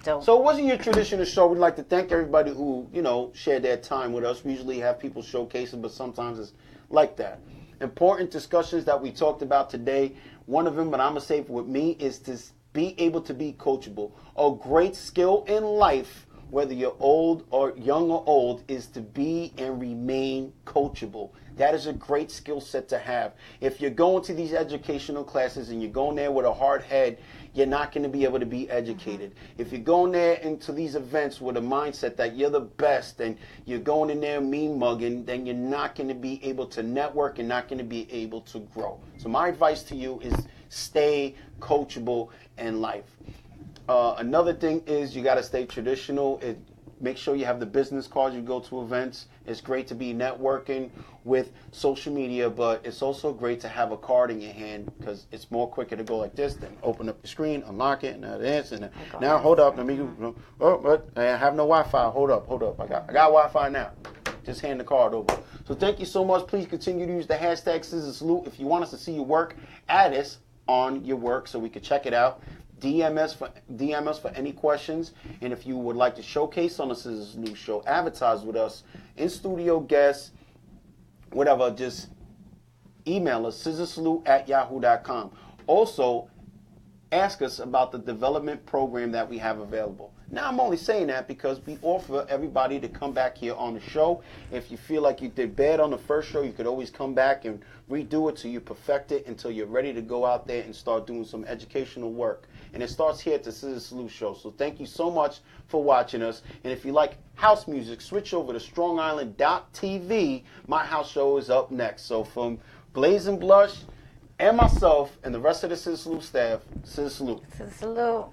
dope. So it wasn't your traditional show. We'd like to thank everybody who, shared their time with us. We usually have people showcasing, but sometimes it's like that. Important discussions that we talked about today. One of them, but I'm going to say with me, is to be able to be coachable. A great skill in life, whether you're old or young or old, is to be and remain coachable. That is a great skill set to have. If you're going to these educational classes and you're going there with a hard head, you're not going to be able to be educated. If you're going there into these events with a mindset that you're the best and you're going in there mean mugging, then you're not going to be able to network and not going to be able to grow. So my advice to you is stay coachable in life. Another thing is you got to stay traditional. Make sure you have the business cards. You go to events. It's great to be networking with social media, but it's also great to have a card in your hand because it's more quicker to go like this than open up the screen, unlock it, and this, and now hold up. Let me. But I have no Wi-Fi. Hold up. I got Wi-Fi now. Just hand the card over. So thank you so much. Please continue to use the hashtag ScissorSalute. If you want us to see your work, add us on your work so we can check it out. DM us for any questions, and if you would like to showcase on the ScissorSalute Show, advertise with us, in-studio guests, whatever, just email us, scissorsalute@yahoo.com. Also, ask us about the development program that we have available. Now, I'm only saying that because we offer everybody to come back here on the show. If you feel like you did bad on the first show, you could always come back and redo it till you perfect it, until you're ready to go out there and start doing some educational work. And it starts here at the ScissorSalute Show. So thank you so much for watching us. And if you like house music, switch over to StrongIsland.tv. My house show is up next. So from Blazing Blush and myself and the rest of the ScissorSalute staff, ScissorSalute. ScissorSalute.